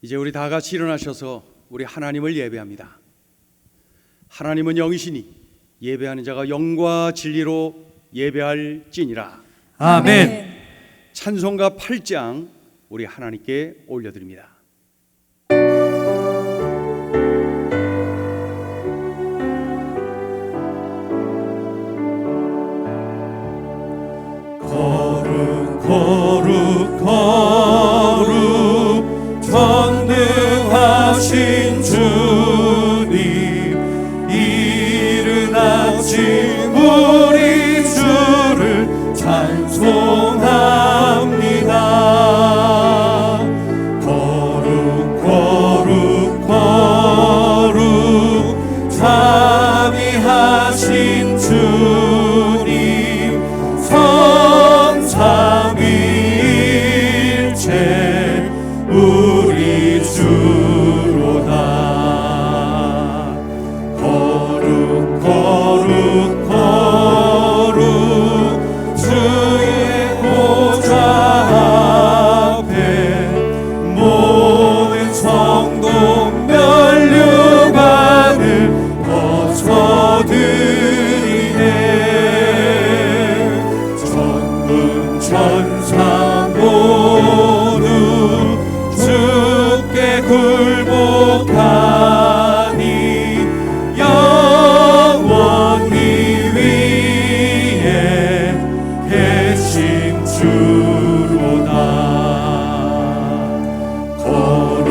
이제 우리 다 같이 일어나셔서 우리 하나님을 예배합니다. 하나님은 영이시니 예배하는 자가 영과 진리로 예배할지니라. 아멘. 찬송가 8장 우리 하나님께 올려드립니다. 거룩 거룩 거룩 전능하신 주님, 이른 아침 우리 주를 찬송합니다. 거룩 거룩 거룩 자비하신 주님, 삼위일체 우리 주로다. 거룩 거룩 거룩 주의 보좌 앞에 모든 성도 면류관을 벗어드리네. 전문 천사 모두 주께 굴복하니 영원히 위에 계신 주로다. 거룩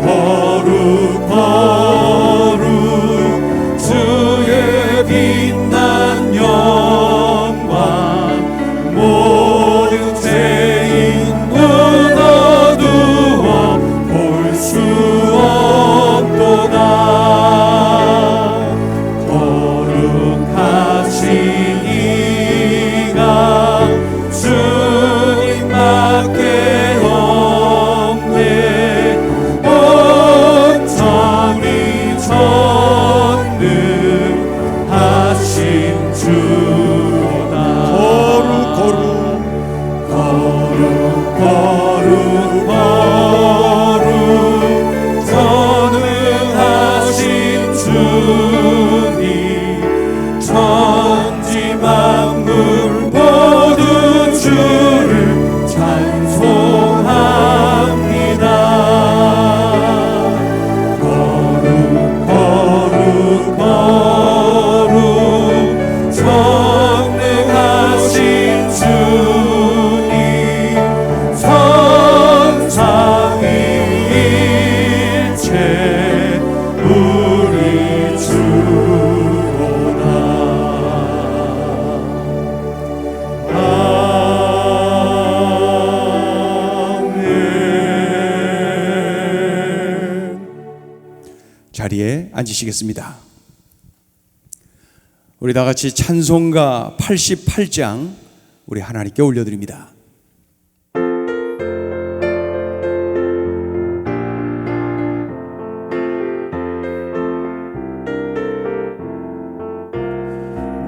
거룩 거룩 주의 빛난 영광, 모든 죄인 눈 어두워 볼 수 없도다. 거룩하신 이가 주님밖에 없네. 온전히 전능하신 주로다. 거룩 거룩 거룩 거룩 거룩 전능하신 주님, 천지 만물 모두 주를 찬송합니다. 거룩 거룩 거룩 전능하신 주님, 삼위일체 우리 주로다. 아멘. 자리에 앉으시겠습니다. 우리 다 같이 찬송가 88장 우리 하나님께 올려드립니다.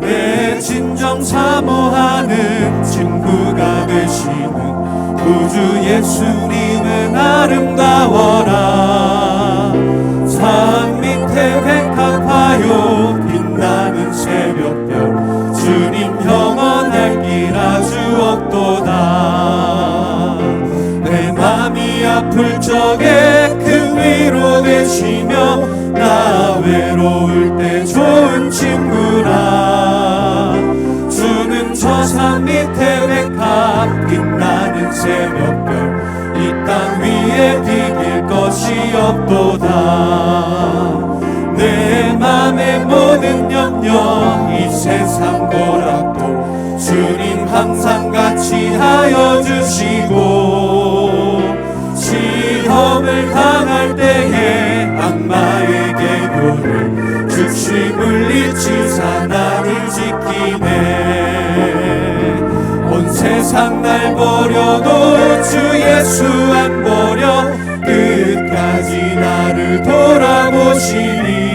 내 진정 사모하는 친구가 되시는 구주 예수님은 아름다워라. 산 밑에 백합화요 빛나는 새벽별, 주님 영원할 길 아주 없도다. 내 맘이 아플 적에 큰 위로 되시며 나 외로울 때 좋은 친구라. 주는 저 산 밑에 백합 빛나는 새벽별, 이 땅 위에 비길 것이 없도다. 내 맘의 모든 염려 이 세상 고락도 주님 항상 같이 하여 주시고, 시험을 당할 때에 악마의 계교를 즉시 물리치사 나를 지키네. 온 세상 날 버려도 주 예수 안 버려 끝까지 나를 돌아보시니.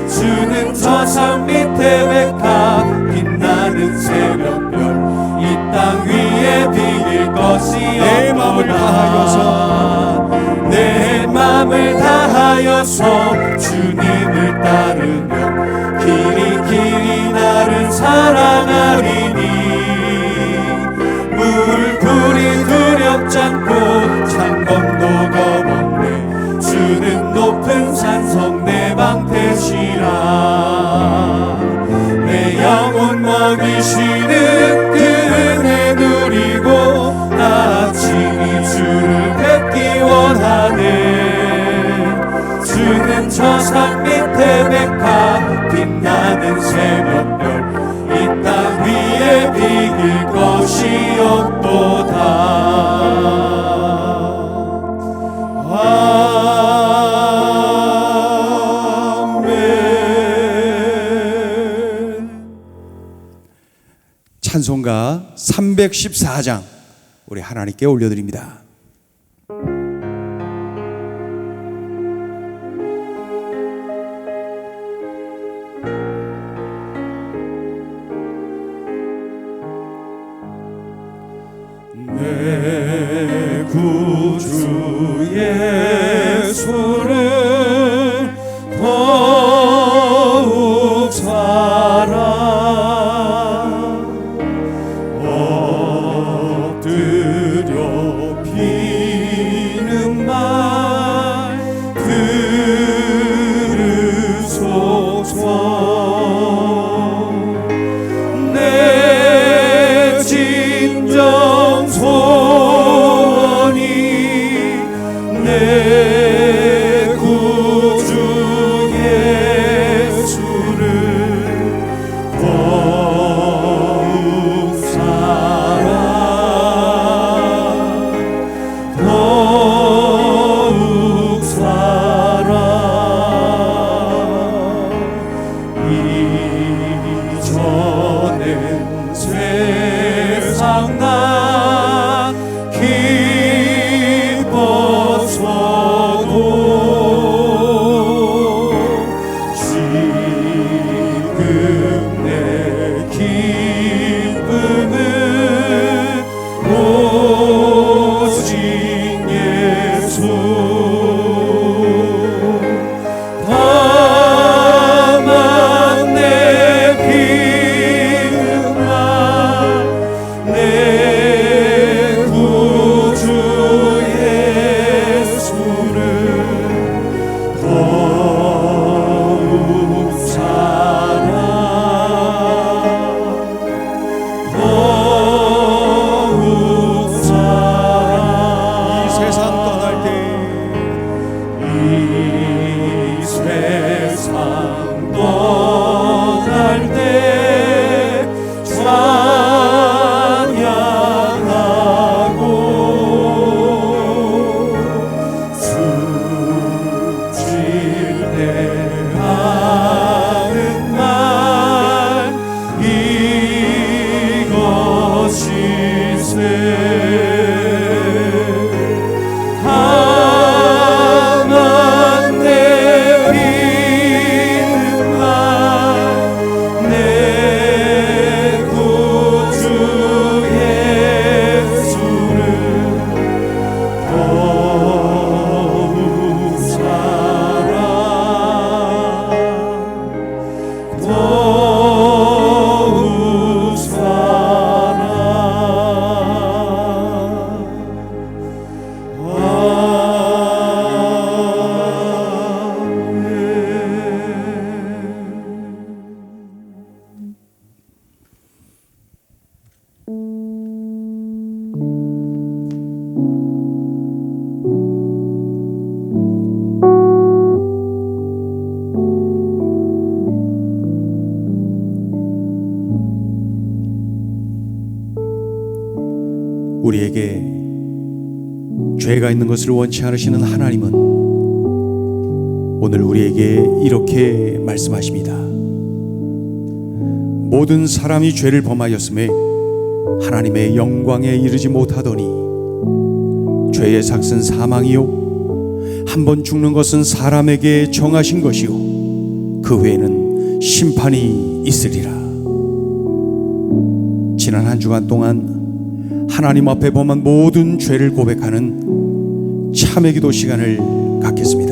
주는 저 산 밑에 백합 빛나는 새벽별, 이 땅 위에 비길 것이 없도다. 내 맘을 다하여서 힘을 다하여서 주님을 따르며 길이 나를 사랑하리니 물불이 두렵지 않고 창검도 겁없네 주는 높은 산성 내 방패시라 내 영혼 먹이시는 그 은혜 누리고 아침이 주를 뵙기 원하네 주는 저 산 밑에 백합 빛나는 새벽별 이 땅 위에 비길 것이 없도다 아멘. 찬송가 314장 우리 하나님께 올려드립니다. 내 구주 예수를 더욱 사랑 엎드려 비는 말 들으소서 내 진정 소원이 내 구주 예수를 더욱 사랑 더욱 사랑 이전엔 세상 나 기뻤어도 지금 내 기쁨은 오직 예수 다만 내 비음아 내 구주 예수를 더욱 사랑 더욱 사랑 이 세상 떠날 때 이 세상 떠날 때 찬양하고 숨질 때 하는 말 이것이세 다만 내 비음아 내 구주 예수를 더욱 사랑 더욱 사랑 우리에게 죄가 있는 것을 원치 않으시는 하나님은 오늘 우리에게 이렇게 말씀하십니다. 모든 사람이 죄를 범하였음에 하나님의 영광에 이르지 못하더니 죄의 삭은 사망이요 한 번 죽는 것은 사람에게 정하신 것이요 그 후에는 심판이 있으리라. 지난 한 주간 동안 하나님 앞에 범한 모든 죄를 고백하는 참회 기도 시간을 갖겠습니다.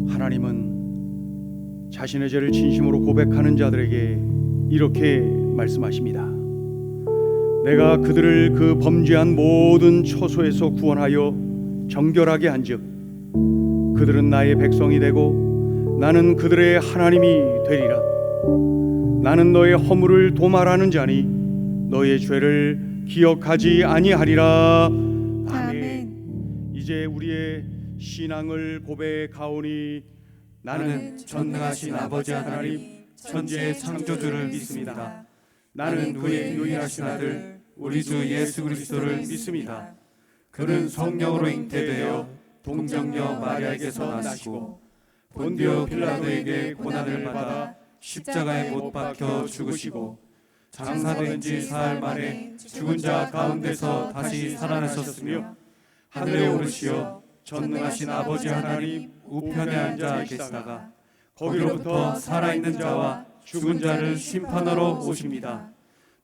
하나님은 자신의 죄를 진심으로 고백하는 자들에게 이렇게 말씀하십니다. 내가 그들을 그 범죄한 모든 처소에서 구원하여 정결하게 한즉 그들은 나의 백성이 되고 나는 그들의 하나님이 되리라. 나는 너의 허물을 도말하는 자니 너의 죄를 기억하지 아니하리라. 아멘. 이제 우리의 신앙을 고백하오니 나는 전능하신 아버지 하나님 천지의 창조주를 믿습니다. 나는 그의 유일하신 아들 우리 주 예수 그리스도를 믿습니다. 그는 성령으로 잉태되어 동정녀 마리아에게서 나시고 본디오 빌라도에게 고난을 받아 십자가에 못 박혀 죽으시고 장사된 지 사흘 만에 죽은 자 가운데서 다시 살아나셨으며 하늘에 오르시어 전능하신 아버지 하나님 우편에 앉아 계시다가 거기로부터 살아있는 자와 죽은 자를 심판하러 오십니다.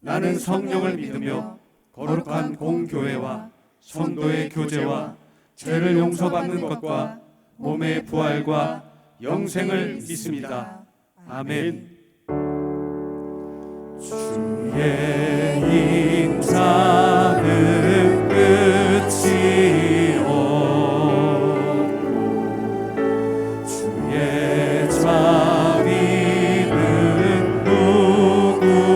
나는 성령을 믿으며 거룩한 공교회와 성도의 교제와 죄를 용서받는 것과 몸의 부활과 영생을 믿습니다. 아멘. 주의 인자는 끝이 없고 주의 자비는 무궁하며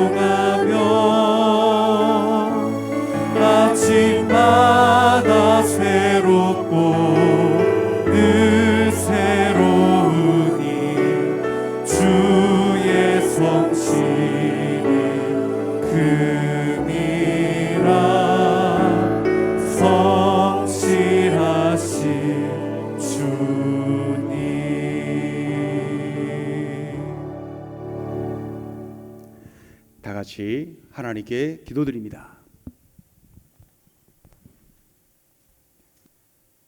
아침마다 새롭고 늘 새로우니 주의 성실이 금이라 성실하신 주님. 다 같이 하나님께 기도드립니다.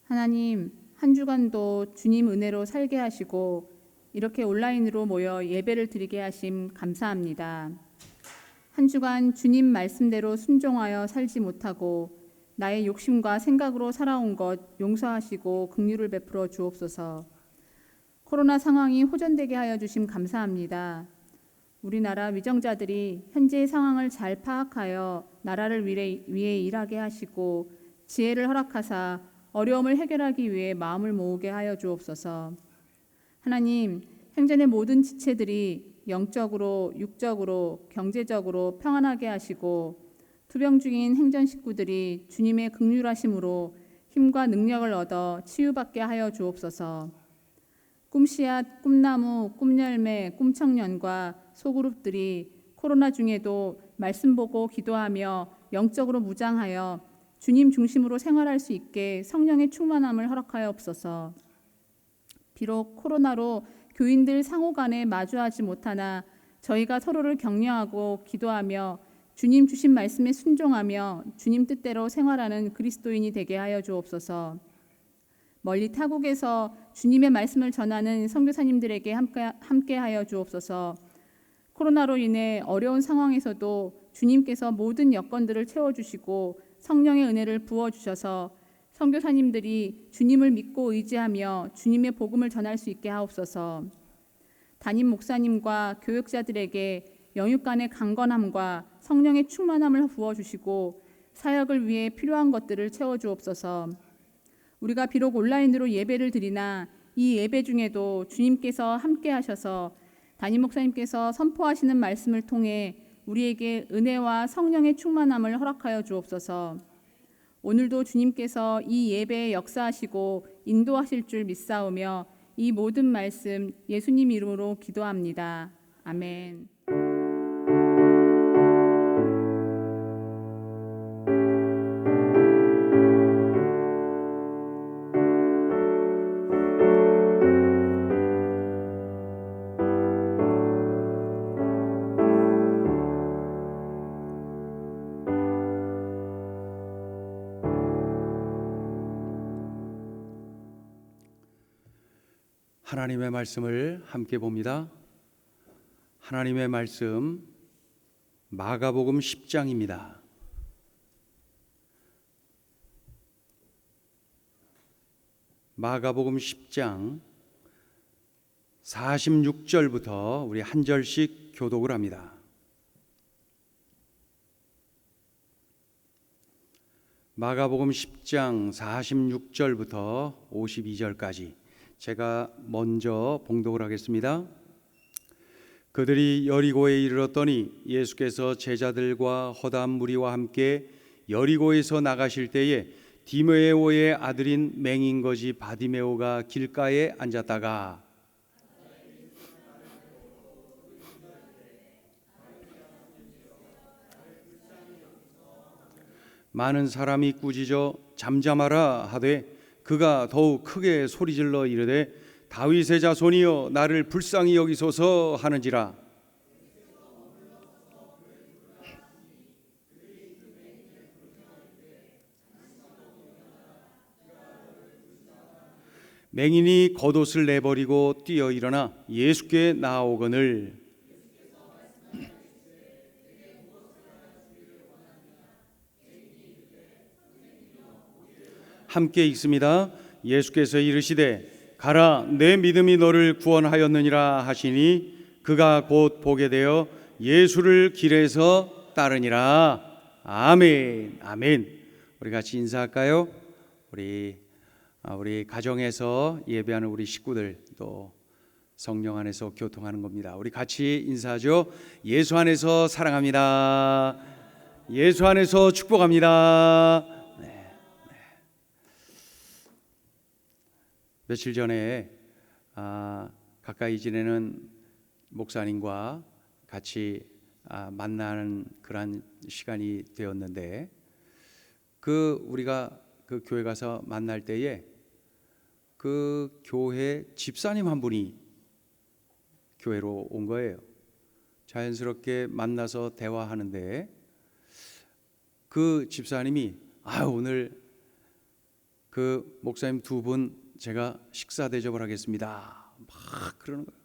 하나님, 한 주간도 주님 은혜로 살게 하시고 이렇게 온라인으로 모여 예배를 드리게 하심 감사합니다. 한 주간 주님 말씀대로 순종하여 살지 못하고 나의 욕심과 생각으로 살아온 것 용서하시고 긍휼을 베풀어 주옵소서. 코로나 상황이 호전되게 하여 주심 감사합니다. 우리나라 위정자들이 현재의 상황을 잘 파악하여 나라를 위해 일하게 하시고 지혜를 허락하사 어려움을 해결하기 위해 마음을 모으게 하여 주옵소서. 하나님, 행전의 모든 지체들이 영적으로, 육적으로, 경제적으로 평안하게 하시고 투병 중인 행전 식구들이 주님의 긍휼하심으로 힘과 능력을 얻어 치유받게 하여 주옵소서. 꿈씨앗, 꿈나무, 꿈열매, 꿈청년과 소그룹들이 코로나 중에도 말씀 보고 기도하며 영적으로 무장하여 주님 중심으로 생활할 수 있게 성령의 충만함을 허락하여옵소서. 비록 코로나로 교인들 상호 간에 마주하지 못하나 저희가 서로를 격려하고 기도하며 주님 주신 말씀에 순종하며 주님 뜻대로 생활하는 그리스도인이 되게 하여 주옵소서. 멀리 타국에서 주님의 말씀을 전하는 선교사님들에게 함께 하여 주옵소서. 코로나로 인해 어려운 상황에서도 주님께서 모든 여건들을 채워주시고 성령의 은혜를 부어주셔서 선교사님들이 주님을 믿고 의지하며 주님의 복음을 전할 수 있게 하옵소서. 담임 목사님과 교역자들에게 영육간의 강건함과 성령의 충만함을 부어주시고 사역을 위해 필요한 것들을 채워주옵소서. 우리가 비록 온라인으로 예배를 드리나 이 예배 중에도 주님께서 함께 하셔서 담임 목사님께서 선포하시는 말씀을 통해 우리에게 은혜와 성령의 충만함을 허락하여 주옵소서. 오늘도 주님께서 이 예배에 역사하시고 인도하실 줄 믿사오며 이 모든 말씀 예수님 이름으로 기도합니다. 아멘. 하나님의 말씀을 함께 봅니다. 하나님의 말씀 마가복음 10장입니다. 마가복음 10장 46절부터 우리 한 절씩 교독을 합니다. 마가복음 10장 46절부터 52절까지 제가 먼저 봉독을 하겠습니다. 그들이 여리고에 이르렀더니 예수께서 제자들과 허다한 무리와 함께 여리고에서 나가실 때에 디메오의 아들인 맹인거지 바디메오가 길가에 앉았다가 많은 사람이 꾸짖어 잠잠하라 하되 그가 더욱 크게 소리질러 이르되 다윗의 자손이여 나를 불쌍히 여기소서 하는지라. 맹인이 겉옷을 내버리고 뛰어 일어나 예수께 나아오거늘 함께 읽습니다. 예수께서 이르시되 가라 내 믿음이 너를 구원하였느니라 하시니 그가 곧 보게 되어 예수를 길에서 따르니라. 아멘. 아멘. 우리 같이 인사할까요? 우리 가정에서 예배하는 우리 식구들 또 성령 안에서 교통하는 겁니다. 우리 같이 인사하죠. 예수 안에서 사랑합니다. 예수 안에서 축복합니다. 며칠 전에 가까이 지내는 목사님과 같이 만나는 그런 시간이 되었는데 우리가 그 교회 가서 만날 때에 그 교회 집사님 한 분이 교회로 온 거예요. 자연스럽게 만나서 대화하는데 그 집사님이 오늘 그 목사님 두 분 제가 식사 대접을 하겠습니다 막 그러는 거예요.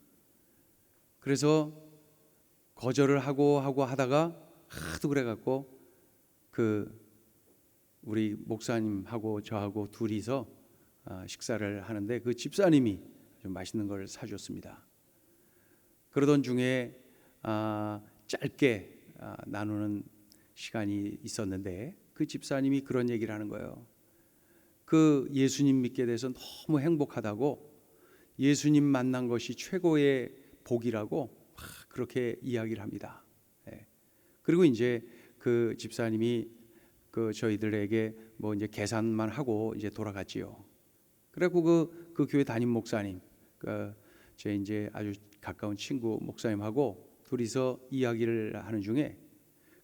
그래서 거절을 하고 하다가 하도 그래갖고 우리 목사님하고 저하고 둘이서 식사를 하는데 그 집사님이 좀 맛있는 걸 사줬습니다. 그러던 중에 짧게 나누는 시간이 있었는데 그 집사님이 그런 얘기를 하는 거예요. 그 예수님 믿게 돼서 너무 행복하다고, 예수님 만난 것이 최고의 복이라고 그렇게 이야기를 합니다. 그리고 이제 그 집사님이 저희들에게 뭐 이제 계산만 하고 이제 돌아갔지요. 그래갖고 그 교회 담임 목사님, 제 이제 아주 가까운 친구 목사님하고 둘이서 이야기를 하는 중에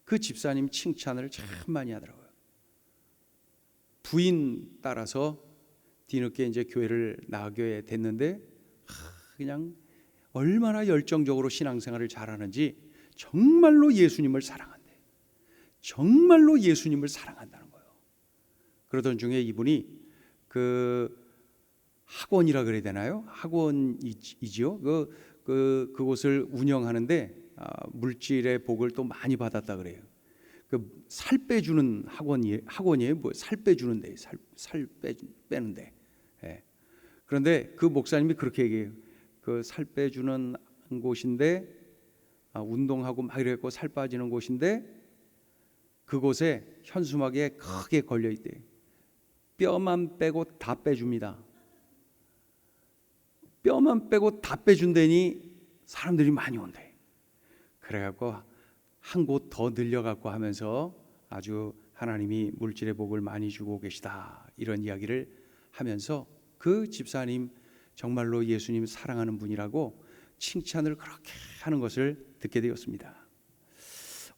그 집사님 칭찬을 참 많이 하더라고요. 부인 따라서 뒤늦게 이제 교회를 나가게 됐는데 그냥 얼마나 열정적으로 신앙생활을 잘하는지 정말로 예수님을 사랑한대. 정말로 예수님을 사랑한다는 거예요. 그러던 중에 이분이 학원이라 그래야 되나요? 학원이지요. 그곳을 운영하는데 물질의 복을 또 많이 받았다 그래요. 살 빼주는 학원이에요. 뭐 살 빼주는데 살 빼는데. 그런데 그 목사님이 그렇게 얘기해요. 그 살 빼주는 곳인데 운동하고 막 이랬고 살 빠지는 곳인데 그곳에 현수막에 크게 걸려 있대. 뼈만 빼고 다 빼줍니다. 뼈만 빼고 다 빼준다니 사람들이 많이 온대. 그래갖고 한 곳 더 늘려갖고 하면서 아주 하나님이 물질의 복을 많이 주고 계시다 이런 이야기를 하면서 그 집사님 정말로 예수님 사랑하는 분이라고 칭찬을 그렇게 하는 것을 듣게 되었습니다.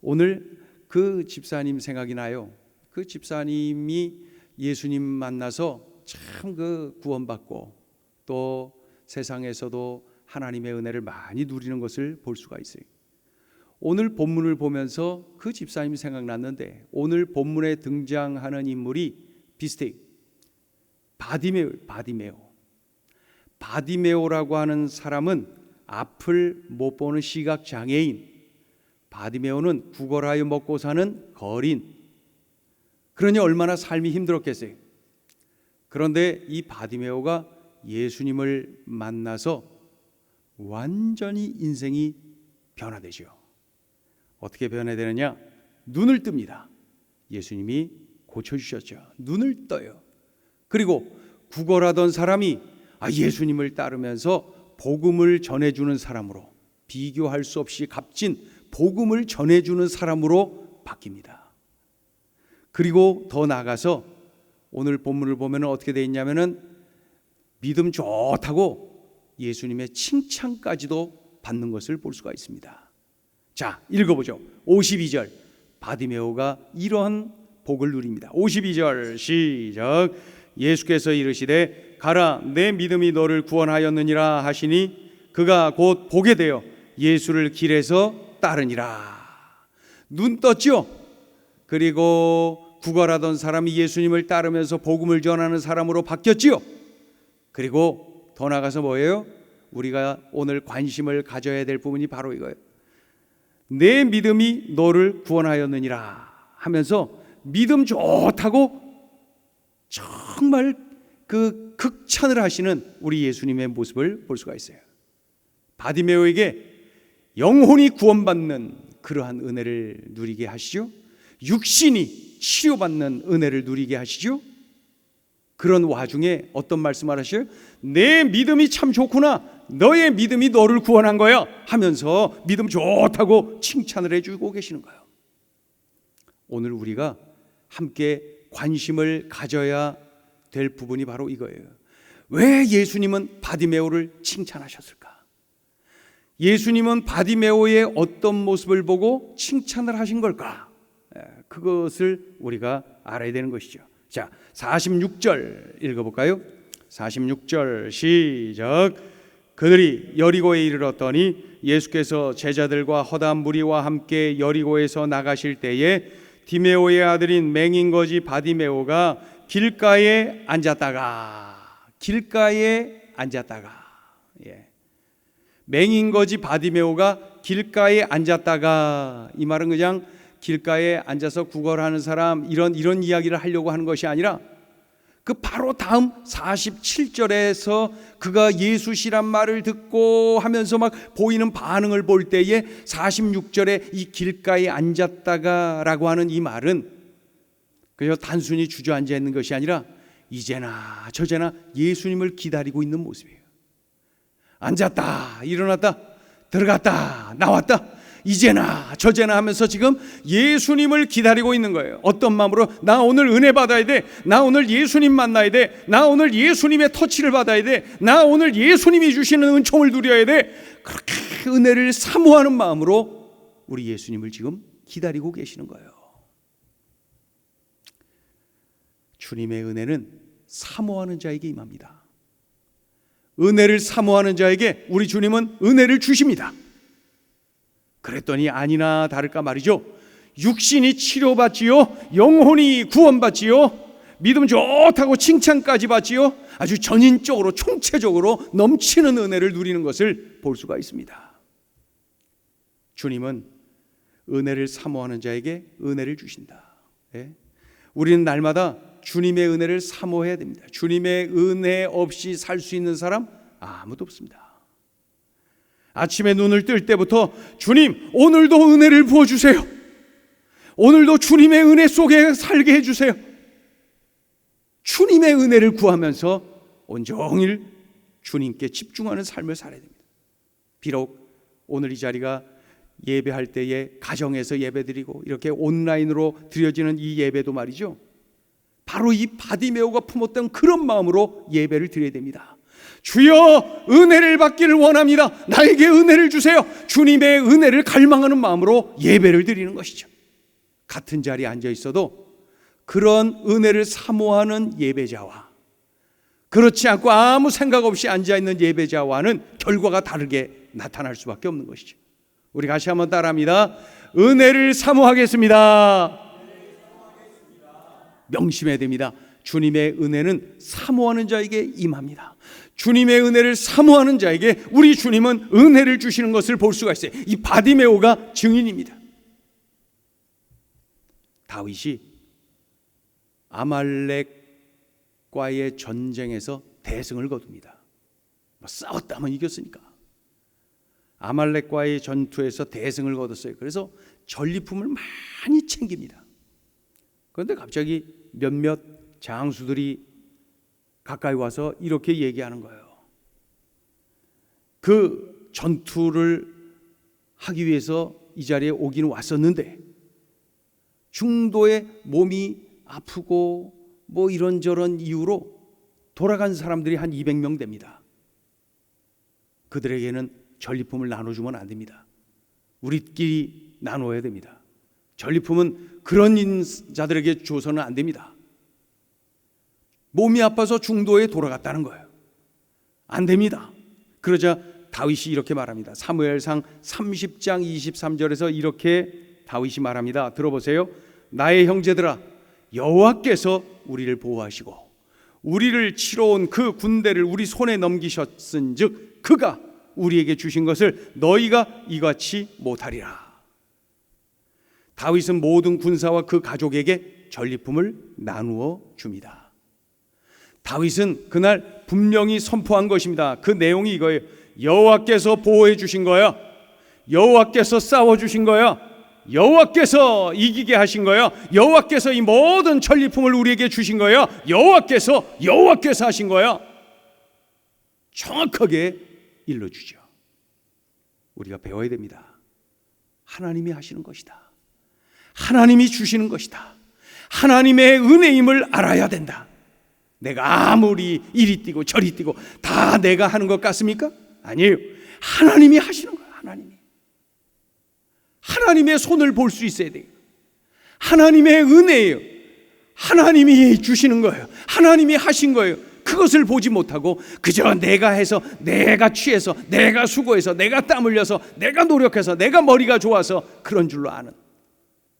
오늘 그 집사님 생각이 나요. 그 집사님이 예수님 만나서 참 구원받고 또 세상에서도 하나님의 은혜를 많이 누리는 것을 볼 수가 있어요. 오늘 본문을 보면서 그 집사님이 생각났는데 오늘 본문에 등장하는 인물이 비슷해요. 바디메오. 바디메오라고 하는 사람은 앞을 못 보는 시각 장애인, 바디메오는 구걸하여 먹고 사는 거린. 그러니 얼마나 삶이 힘들었겠어요. 그런데 이 바디메오가 예수님을 만나서 완전히 인생이 변화되죠. 어떻게 변화되느냐? 눈을 뜹니다. 예수님이 고쳐주셨죠. 눈을 떠요. 그리고 구걸하던 사람이 예수님을 따르면서 복음을 전해주는 사람으로, 비교할 수 없이 값진 복음을 전해주는 사람으로 바뀝니다. 그리고 더 나아가서 오늘 본문을 보면 어떻게 되어 있냐면은 믿음 좋다고 예수님의 칭찬까지도 받는 것을 볼 수가 있습니다. 자, 읽어보죠. 52절. 바디메오가 이러한 복을 누립니다. 52절 시작. 예수께서 이르시되 가라, 내 믿음이 너를 구원하였느니라 하시니 그가 곧 보게 되어 예수를 길에서 따르니라. 눈 떴죠. 그리고 구걸하던 사람이 예수님을 따르면서 복음을 전하는 사람으로 바뀌었지요. 그리고 더 나아가서 뭐예요? 우리가 오늘 관심을 가져야 될 부분이 바로 이거예요. 내 믿음이 너를 구원하였느니라 하면서 믿음 좋다고 정말 그 극찬을 하시는 우리 예수님의 모습을 볼 수가 있어요. 바디메오에게 영혼이 구원받는 그러한 은혜를 누리게 하시죠. 육신이 치료받는 은혜를 누리게 하시죠. 그런 와중에 어떤 말씀을 하셔요? 내 믿음이 참 좋구나, 너의 믿음이 너를 구원한 거야 하면서 믿음 좋다고 칭찬을 해주고 계시는 거예요. 오늘 우리가 함께 관심을 가져야 될 부분이 바로 이거예요. 왜 예수님은 바디메오를 칭찬하셨을까? 예수님은 바디메오의 어떤 모습을 보고 칭찬을 하신 걸까? 그것을 우리가 알아야 되는 것이죠. 자, 46절 읽어볼까요? 46절 시작. 그들이 여리고에 이르렀더니 예수께서 제자들과 허다한 무리와 함께 여리고에서 나가실 때에 디메오의 아들인 맹인거지 바디메오가 길가에 앉았다가 맹인거지 바디메오가 길가에 앉았다가, 이 말은 그냥 길가에 앉아서 구걸하는 사람 이런 이야기를 하려고 하는 것이 아니라 그 바로 다음 47절에서 그가 예수시란 말을 듣고 하면서 막 보이는 반응을 볼 때에 46절에 이 길가에 앉았다가 라고 하는 이 말은 그저 단순히 주저앉아 있는 것이 아니라 이제나 저제나 예수님을 기다리고 있는 모습이에요. 앉았다, 일어났다, 들어갔다, 나왔다, 이제나 저제나 하면서 지금 예수님을 기다리고 있는 거예요. 어떤 마음으로? 나 오늘 은혜 받아야 돼, 나 오늘 예수님 만나야 돼, 나 오늘 예수님의 터치를 받아야 돼, 나 오늘 예수님이 주시는 은총을 누려야 돼. 그렇게 은혜를 사모하는 마음으로 우리 예수님을 지금 기다리고 계시는 거예요. 주님의 은혜는 사모하는 자에게 임합니다. 은혜를 사모하는 자에게 우리 주님은 은혜를 주십니다. 그랬더니 아니나 다를까 말이죠. 육신이 치료받지요, 영혼이 구원받지요, 믿음 좋다고 칭찬까지 받지요. 아주 전인적으로 총체적으로 넘치는 은혜를 누리는 것을 볼 수가 있습니다. 주님은 은혜를 사모하는 자에게 은혜를 주신다. 우리는 날마다 주님의 은혜를 사모해야 됩니다. 주님의 은혜 없이 살 수 있는 사람 아무도 없습니다. 아침에 눈을 뜰 때부터 주님, 오늘도 은혜를 부어주세요. 오늘도 주님의 은혜 속에 살게 해주세요. 주님의 은혜를 구하면서 온종일 주님께 집중하는 삶을 살아야 됩니다. 비록 오늘 이 자리가 예배할 때에 가정에서 예배드리고 이렇게 온라인으로 드려지는 이 예배도 말이죠, 바로 이 바디메오가 품었던 그런 마음으로 예배를 드려야 됩니다. 주여, 은혜를 받기를 원합니다. 나에게 은혜를 주세요. 주님의 은혜를 갈망하는 마음으로 예배를 드리는 것이죠. 같은 자리에 앉아 있어도 그런 은혜를 사모하는 예배자와 그렇지 않고 아무 생각 없이 앉아 있는 예배자와는 결과가 다르게 나타날 수밖에 없는 것이죠. 우리 같이 한번 따라합니다. 은혜를 사모하겠습니다. 명심해야 됩니다. 주님의 은혜는 사모하는 자에게 임합니다. 주님의 은혜를 사모하는 자에게 우리 주님은 은혜를 주시는 것을 볼 수가 있어요. 이 바디메오가 증인입니다. 다윗이 아말렉과의 전쟁에서 대승을 거둡니다. 싸웠다면 이겼으니까. 아말렉과의 전투에서 대승을 거뒀어요. 그래서 전리품을 많이 챙깁니다. 그런데 갑자기 몇몇 장수들이 가까이 와서 이렇게 얘기하는 거예요. 그 전투를 하기 위해서 이 자리에 오긴 왔었는데 중도에 몸이 아프고 뭐 이런저런 이유로 돌아간 사람들이 한 200명 됩니다. 그들에게는 전리품을 나눠주면 안 됩니다. 우리끼리 나눠야 됩니다. 전리품은 그런 자들에게 줘서는 안 됩니다. 몸이 아파서 중도에 돌아갔다는 거예요. 안 됩니다. 그러자 다윗이 이렇게 말합니다. 사무엘상 30장 23절에서 이렇게 다윗이 말합니다. 들어보세요. 나의 형제들아, 여호와께서 우리를 보호하시고 우리를 치러 온 그 군대를 우리 손에 넘기셨은즉 그가 우리에게 주신 것을 너희가 이같이 못하리라. 다윗은 모든 군사와 그 가족에게 전리품을 나누어 줍니다. 다윗은 그날 분명히 선포한 것입니다. 그 내용이 이거예요. 여호와께서 보호해 주신 거야. 여호와께서 싸워 주신 거야. 여호와께서 이기게 하신 거야. 여호와께서 이 모든 전리품을 우리에게 주신 거야. 여호와께서 하신 거야. 정확하게 일러주죠. 우리가 배워야 됩니다. 하나님이 하시는 것이다. 하나님이 주시는 것이다. 하나님의 은혜임을 알아야 된다. 내가 아무리 이리 뛰고 저리 뛰고 다 내가 하는 것 같습니까? 아니에요. 하나님이 하시는 거예요. 하나님의 손을 볼 수 있어야 돼요. 하나님의 은혜예요. 하나님이 주시는 거예요. 하나님이 하신 거예요. 그것을 보지 못하고 그저 내가 해서, 내가 취해서, 내가 수고해서, 내가 땀 흘려서, 내가 노력해서, 내가 머리가 좋아서 그런 줄로 아는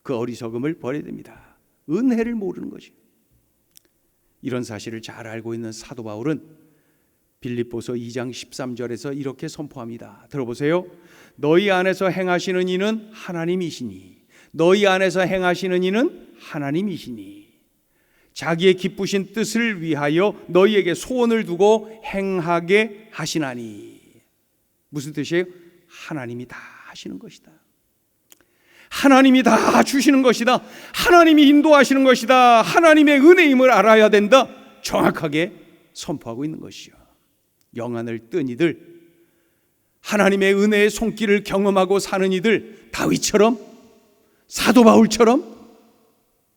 그 어리석음을 버려야 됩니다. 은혜를 모르는 것이에요. 이런 사실을 잘 알고 있는 사도 바울은 빌립보서 2장 13절에서 이렇게 선포합니다. 들어보세요. 너희 안에서 행하시는 이는 하나님이시니 너희 안에서 행하시는 이는 하나님이시니 자기의 기쁘신 뜻을 위하여 너희에게 소원을 두고 행하게 하시나니. 무슨 뜻이에요? 하나님이 다 하시는 것이다. 하나님이 다 주시는 것이다. 하나님이 인도하시는 것이다. 하나님의 은혜임을 알아야 된다. 정확하게 선포하고 있는 것이요. 영안을 뜬 이들, 하나님의 은혜의 손길을 경험하고 사는 이들, 다윗처럼, 사도 바울처럼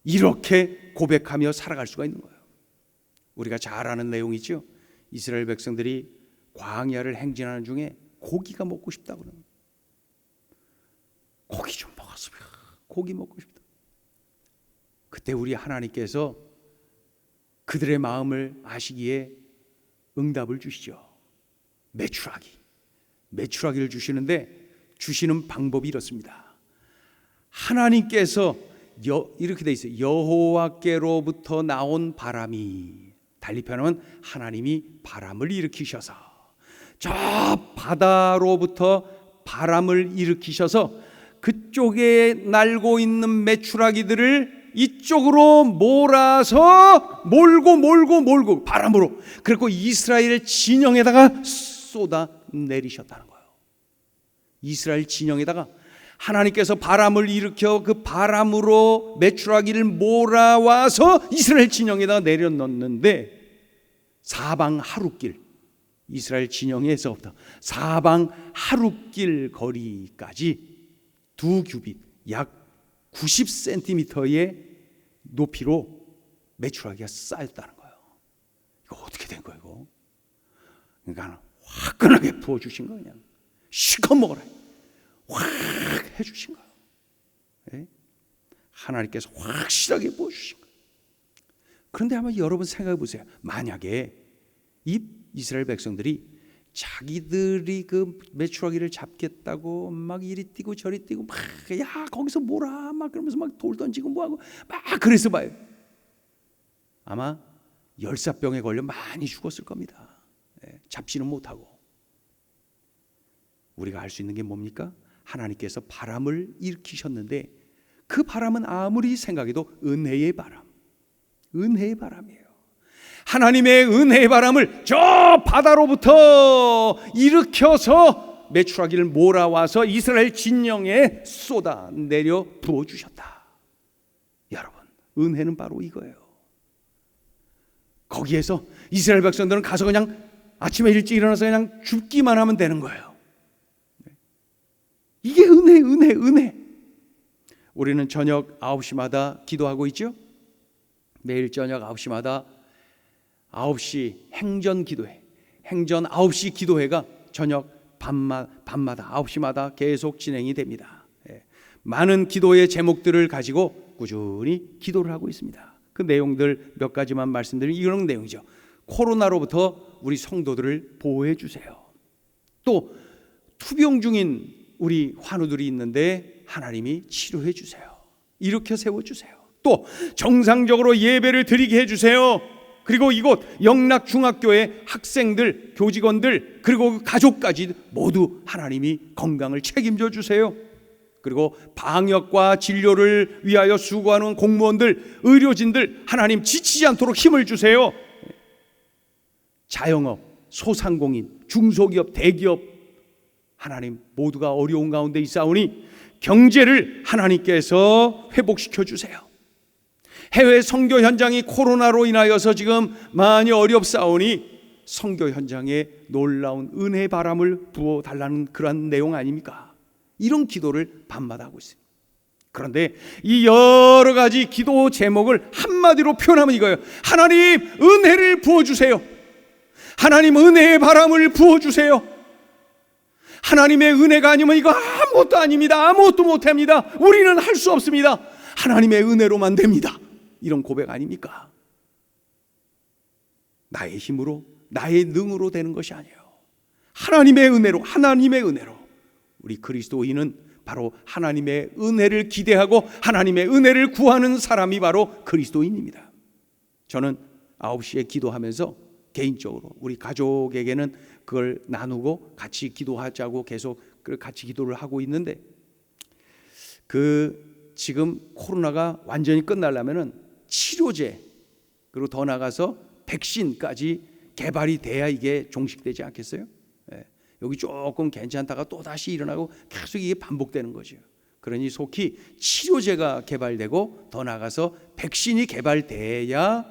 이렇게 고백하며 살아갈 수가 있는 거예요. 우리가 잘 아는 내용이죠. 이스라엘 백성들이 광야를 행진하는 중에 고기가 먹고 싶다 그러면 고기 좀 먹었으면, 고기 먹고 싶다. 그때 우리 하나님께서 그들의 마음을 아시기에 응답을 주시죠. 메추라기를 주시는데 주시는 방법이 이렇습니다. 하나님께서 이렇게 돼 있어요. 여호와께로부터 나온 바람이, 달리 표현하면 하나님이 바람을 일으키셔서 저 바다로부터 바람을 일으키셔서 그쪽에 날고 있는 메추라기들을 이쪽으로 몰고 바람으로, 그리고 이스라엘 진영에다가 쏟아 내리셨다는 거예요. 이스라엘 진영에다가 하나님께서 바람을 일으켜 그 바람으로 메추라기를 몰아와서 이스라엘 진영에다가 내려놓는데 사방 하룻길, 이스라엘 진영에서부터 사방 하룻길 거리까지 2규빗, 약 90cm의 높이로 메추라기가 쌓였다는 거예요. 이거 어떻게 된 거예요, 이거? 그러니까 화끈하게 부어주신 거예요. 그냥 실컷 먹어라, 확 해주신 거예요. 네? 하나님께서 확실하게 부어주신 거예요. 그런데 한번 여러분 생각해 보세요. 만약에 이 이스라엘 백성들이 자기들이 그 메추라기를 잡겠다고 막 이리 뛰고 저리 뛰고 막, 야 거기서 뭐라 막 그러면서 막 돌 던지고 뭐하고 막 그래서 봐요. 아마 열사병에 걸려 많이 죽었을 겁니다. 잡지는 못하고. 우리가 알 수 있는 게 뭡니까? 하나님께서 바람을 일으키셨는데 그 바람은 아무리 생각해도 은혜의 바람, 은혜의 바람이에요. 하나님의 은혜의 바람을 저 바다로부터 일으켜서 메추라기를 몰아와서 이스라엘 진영에 쏟아내려 부어주셨다. 여러분, 은혜는 바로 이거예요. 거기에서 이스라엘 백성들은 가서 그냥 아침에 일찍 일어나서 그냥 죽기만 하면 되는 거예요. 이게 은혜. 우리는 저녁 9시마다 기도하고 있죠. 매일 저녁 9시마다 9시 행전 기도회, 행전 9시 기도회가 저녁 밤마다 9시마다 계속 진행이 됩니다. 많은 기도의 제목들을 가지고 꾸준히 기도를 하고 있습니다. 그 내용들 몇 가지만 말씀드리면 이런 내용이죠. 코로나로부터 우리 성도들을 보호해 주세요. 또 투병 중인 우리 환우들이 있는데 하나님이 치료해 주세요. 일으켜 세워주세요. 또 정상적으로 예배를 드리게 해주세요. 그리고 이곳 영락중학교의 학생들, 교직원들, 그리고 가족까지 모두 하나님이 건강을 책임져 주세요. 그리고 방역과 진료를 위하여 수고하는 공무원들, 의료진들 하나님 지치지 않도록 힘을 주세요. 자영업, 소상공인, 중소기업, 대기업 하나님 모두가 어려운 가운데 있사오니 경제를 하나님께서 회복시켜 주세요. 해외 선교 현장이 코로나로 인하여서 지금 많이 어렵사오니 선교 현장에 놀라운 은혜 바람을 부어 달라는 그런 내용 아닙니까? 이런 기도를 밤마다 하고 있습니다. 그런데 이 여러 가지 기도 제목을 한마디로 표현하면 이거예요. 하나님 은혜를 부어주세요. 하나님 은혜의 바람을 부어주세요. 하나님의 은혜가 아니면 이거 아무것도 아닙니다. 아무것도 못합니다. 우리는 할 수 없습니다. 하나님의 은혜로만 됩니다. 이런 고백 아닙니까? 나의 힘으로, 나의 능으로 되는 것이 아니에요. 하나님의 은혜로, 하나님의 은혜로. 우리 그리스도인은 바로 하나님의 은혜를 기대하고 하나님의 은혜를 구하는 사람이 바로 그리스도인입니다. 저는 9시에 기도하면서 개인적으로 우리 가족에게는 그걸 나누고 같이 기도하자고 계속 같이 기도를 하고 있는데, 지금 코로나가 완전히 끝나려면은 치료제 그리고 더 나가서 백신까지 개발이 돼야 이게 종식되지 않겠어요? 여기 조금 괜찮다가 또 다시 일어나고 계속 이게 반복되는 거죠. 그러니 속히 치료제가 개발되고 더 나가서 백신이 개발돼야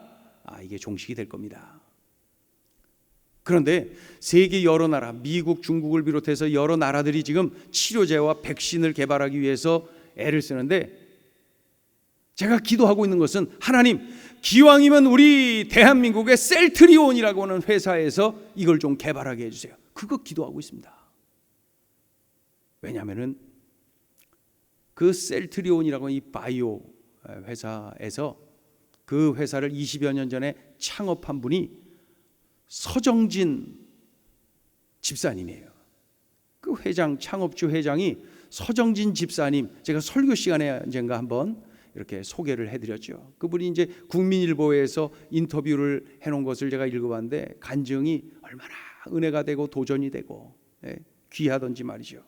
이게 종식이 될 겁니다. 그런데 세계 여러 나라, 미국, 중국을 비롯해서 여러 나라들이 지금 치료제와 백신을 개발하기 위해서 애를 쓰는데, 제가 기도하고 있는 것은 하나님, 기왕이면 우리 대한민국의 셀트리온이라고 하는 회사에서 이걸 좀 개발하게 해주세요. 그거 기도하고 있습니다. 왜냐하면은 그 셀트리온이라고 하는 이 바이오 회사에서 그 회사를 20여 년 전에 창업한 분이 서정진 집사님이에요. 그 회장, 창업주 회장이 서정진 집사님, 제가 설교 시간에 언젠가 한번 이렇게 소개를 해드렸죠. 그분이 이제 국민일보에서 인터뷰를 해놓은 것을 제가 읽어봤는데 간증이 얼마나 은혜가 되고 도전이 되고 귀하던지 말이죠.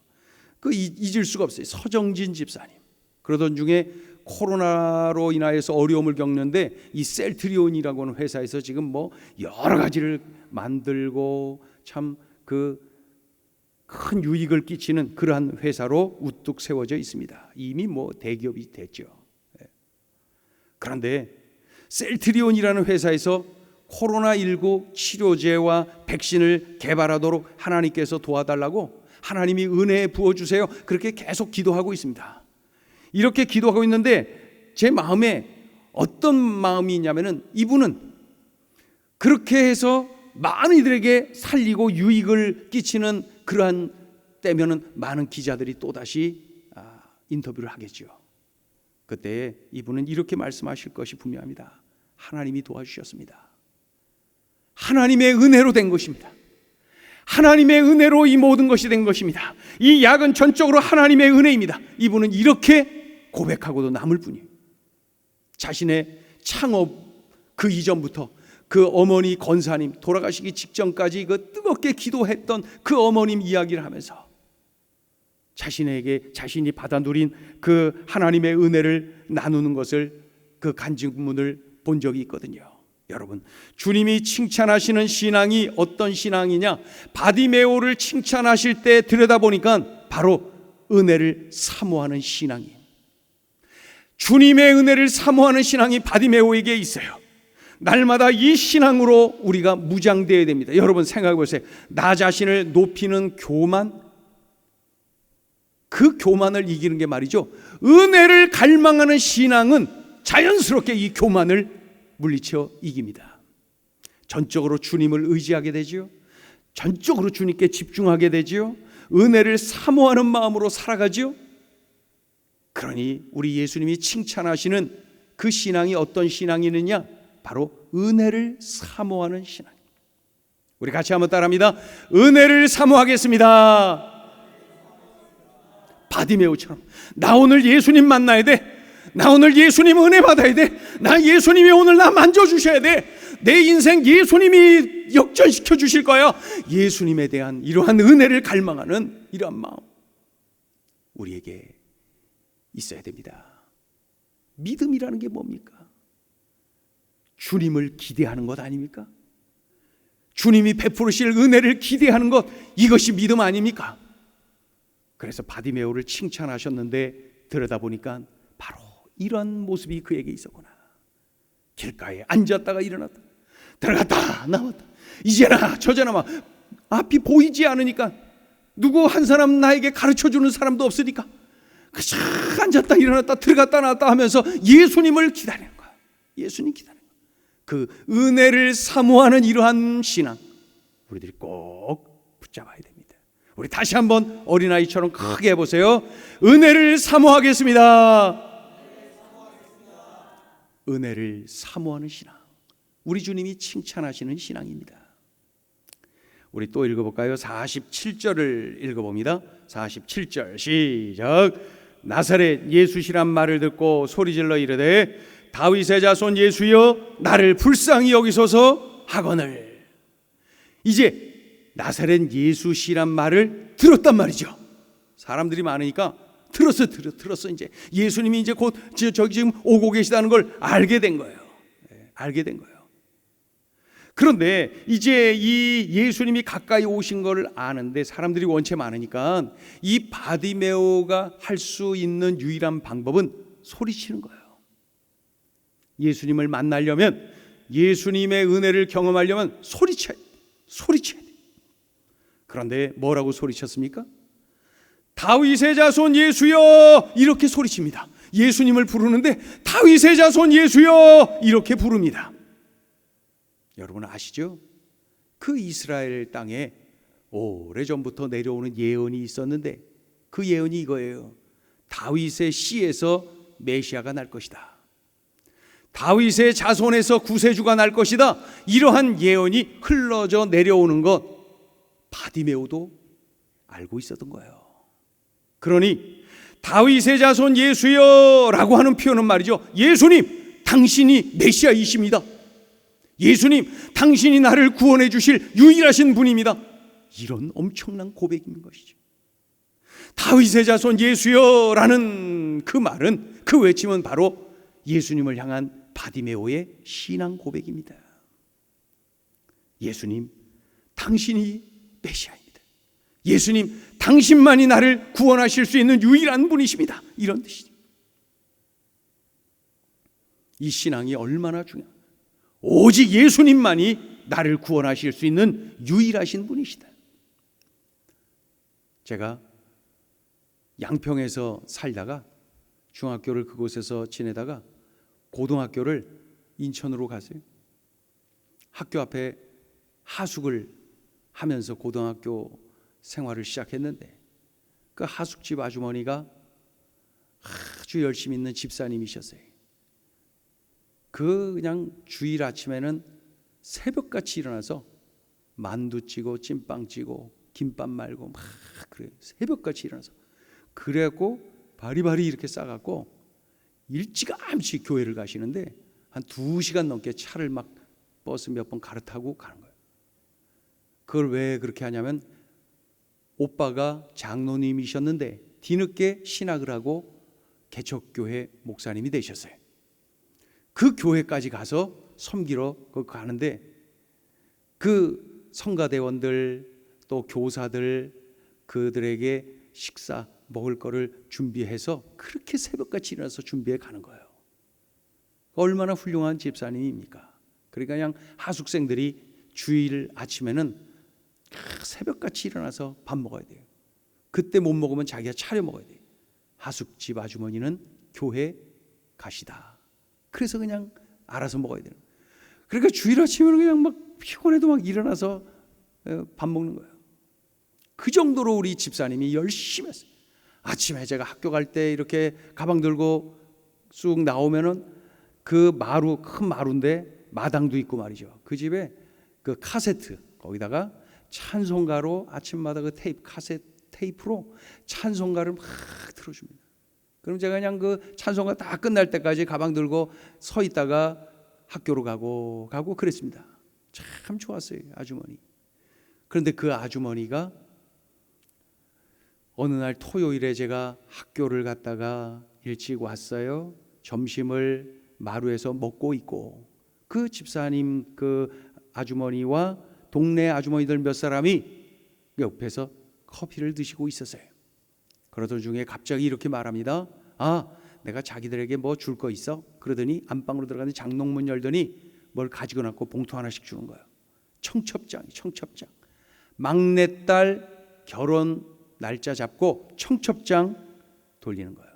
잊을 수가 없어요. 서정진 집사님. 그러던 중에 코로나로 인하여서 어려움을 겪는데 이 셀트리온이라고 하는 회사에서 지금 뭐 여러 가지를 만들고 참 큰 유익을 끼치는 그러한 회사로 우뚝 세워져 있습니다. 이미 뭐 대기업이 됐죠. 그런데 셀트리온이라는 회사에서 코로나19 치료제와 백신을 개발하도록 하나님께서 도와달라고 하나님이 은혜 부어주세요. 그렇게 계속 기도하고 있습니다. 이렇게 기도하고 있는데 제 마음에 어떤 마음이 있냐면은, 이분은 그렇게 해서 많은 이들에게 살리고 유익을 끼치는 그러한 때면은 많은 기자들이 또다시 인터뷰를 하겠죠. 그때 이분은 이렇게 말씀하실 것이 분명합니다. 하나님이 도와주셨습니다. 하나님의 은혜로 된 것입니다. 하나님의 은혜로 이 모든 것이 된 것입니다. 이 약은 전적으로 하나님의 은혜입니다. 이분은 이렇게 고백하고도 남을 뿐이에요. 자신의 창업 그 이전부터 그 어머니 권사님 돌아가시기 직전까지 그 뜨겁게 기도했던 그 어머님 이야기를 하면서 자신이 받아 누린 그 하나님의 은혜를 나누는 것을 그 간증문을 본 적이 있거든요. 여러분, 주님이 칭찬하시는 신앙이 어떤 신앙이냐? 바디메오를 칭찬하실 때 들여다보니까 바로 은혜를 사모하는 신앙이에요. 주님의 은혜를 사모하는 신앙이 바디메오에게 있어요. 날마다 이 신앙으로 우리가 무장되어야 됩니다. 여러분 생각해 보세요. 나 자신을 높이는 교만, 그 교만을 이기는 게 말이죠, 은혜를 갈망하는 신앙은 자연스럽게 이 교만을 물리쳐 이깁니다. 전적으로 주님을 의지하게 되지요. 전적으로 주님께 집중하게 되지요. 은혜를 사모하는 마음으로 살아가지요. 그러니 우리 예수님이 칭찬하시는 그 신앙이 어떤 신앙이느냐? 바로 은혜를 사모하는 신앙. 우리 같이 한번 따라합니다. 은혜를 사모하겠습니다. 바디메오처럼 나 오늘 예수님 만나야 돼. 나 오늘 예수님 은혜 받아야 돼. 나 예수님이 오늘 나 만져주셔야 돼. 내 인생 예수님이 역전시켜 주실 거야. 예수님에 대한 이러한 은혜를 갈망하는 이러한 마음 우리에게 있어야 됩니다. 믿음이라는 게 뭡니까? 주님을 기대하는 것 아닙니까? 주님이 베푸실 은혜를 기대하는 것, 이것이 믿음 아닙니까? 그래서 바디메오를 칭찬하셨는데 들여다보니까 바로 이런 모습이 그에게 있었구나. 길가에 앉았다가 일어났다, 들어갔다 나왔다, 이제나 저제나 막 앞이 보이지 않으니까, 누구 한 사람 나에게 가르쳐주는 사람도 없으니까 그저 앉았다 일어났다 들어갔다 나왔다 하면서 예수님을 기다리는 거야. 예수님 기다리는 거야. 그 은혜를 사모하는 이러한 신앙 우리들이 꼭 붙잡아야 됩니다. 우리 다시 한번 어린아이처럼 크게 해보세요. 은혜를 사모하겠습니다. 은혜를 사모하는 신앙, 우리 주님이 칭찬하시는 신앙입니다. 우리 또 읽어볼까요? 47절을 읽어봅니다. 47절 시작. 나사렛 예수시란 말을 듣고 소리질러 이르되 다윗의 자손 예수여 나를 불쌍히 여기소서 하거늘. 이제 나사렛 예수시란 말을 들었단 말이죠. 사람들이 많으니까 들었어. 이제 예수님이 이제 곧 저기 지금 오고 계시다는 걸 알게 된 거예요. 알게 된 거예요. 그런데 이제 이 예수님이 가까이 오신 걸 아는데 사람들이 원체 많으니까 이 바디메오가 할 수 있는 유일한 방법은 소리치는 거예요. 예수님을 만나려면, 예수님의 은혜를 경험하려면 소리쳐야 돼. 그런데 뭐라고 소리쳤습니까? 다윗의 자손 예수여, 이렇게 소리칩니다. 예수님을 부르는데 다윗의 자손 예수여 이렇게 부릅니다. 여러분 아시죠? 그 이스라엘 땅에 오래전부터 내려오는 예언이 있었는데 그 예언이 이거예요. 다윗의 씨에서 메시아가 날 것이다. 다윗의 자손에서 구세주가 날 것이다. 이러한 예언이 흘러져 내려오는 것 바디메오도 알고 있었던 거예요. 그러니 다윗의 자손 예수여라고 하는 표현은 말이죠, 예수님 당신이 메시아이십니다. 예수님 당신이 나를 구원해 주실 유일하신 분입니다. 이런 엄청난 고백인 것이죠. 다윗의 자손 예수여라는 그 말은, 그 외침은 바로 예수님을 향한 바디메오의 신앙 고백입니다. 예수님 당신이 메시아입니다. 예수님 당신만이 나를 구원하실 수 있는 유일한 분이십니다. 이런 뜻이죠. 이 신앙이 얼마나 중요합니다. 오직 예수님만이 나를 구원하실 수 있는 유일하신 분이시다. 제가 양평에서 살다가 중학교를 그곳에서 지내다가 고등학교를 인천으로 갔어요. 학교 앞에 하숙을 하면서 고등학교 생활을 시작했는데 그 하숙집 아주머니가 아주 열심히 있는 집사님이셨어요. 그냥 주일 아침에는 새벽같이 일어나서 만두 찌고 찐빵 찌고 김밥 말고 막 그래요. 새벽같이 일어나서 그래갖고 바리바리 이렇게 싸갖고 일찌감치 교회를 가시는데 한 2시간 넘게 차를 막 버스 몇 번 갈아타고 가는 거예요. 그걸 왜 그렇게 하냐면 오빠가 장로님이셨는데 뒤늦게 신학을 하고 개척교회 목사님이 되셨어요. 그 교회까지 가서 섬기러 가는데 그 성가대원들 또 교사들 그들에게 식사 먹을 거를 준비해서 그렇게 새벽같이 일어나서 준비해 가는 거예요. 얼마나 훌륭한 집사님입니까? 그러니까 그냥 하숙생들이 주일 아침에는 새벽같이 일어나서 밥 먹어야 돼요. 그때 못 먹으면 자기가 차려 먹어야 돼요. 하숙집 아주머니는 교회 가시다. 그래서 그냥 알아서 먹어야 돼요. 그러니까 주일 아침에는 그냥 막 피곤해도 막 일어나서 밥 먹는 거예요. 그 정도로 우리 집사님이 열심히 했어요. 아침에 제가 학교 갈 때 이렇게 가방 들고 쑥 나오면은 그 마루, 큰 마루인데 마당도 있고 말이죠. 그 집에 그 카세트 거기다가 찬송가로 아침마다 그 테이프로 찬송가를 막 틀어줍니다. 그럼 제가 그냥 그 찬송가 다 끝날 때까지 가방 들고 서 있다가 학교로 가고 그랬습니다. 참 좋았어요, 아주머니. 그런데 그 아주머니가 어느 날 토요일에 제가 학교를 갔다가 일찍 왔어요. 점심을 마루에서 먹고 있고 그 집사님 그 아주머니와 동네 아주머니들 몇 사람이 옆에서 커피를 드시고 있었어요. 그러던 중에 갑자기 이렇게 말합니다. 아, 내가 자기들에게 뭐 줄 거 있어? 그러더니 안방으로 들어가는데 장롱문 열더니 뭘 가지고 나고 봉투 하나씩 주는 거예요. 청첩장. 막내딸 결혼 날짜 잡고 청첩장 돌리는 거예요.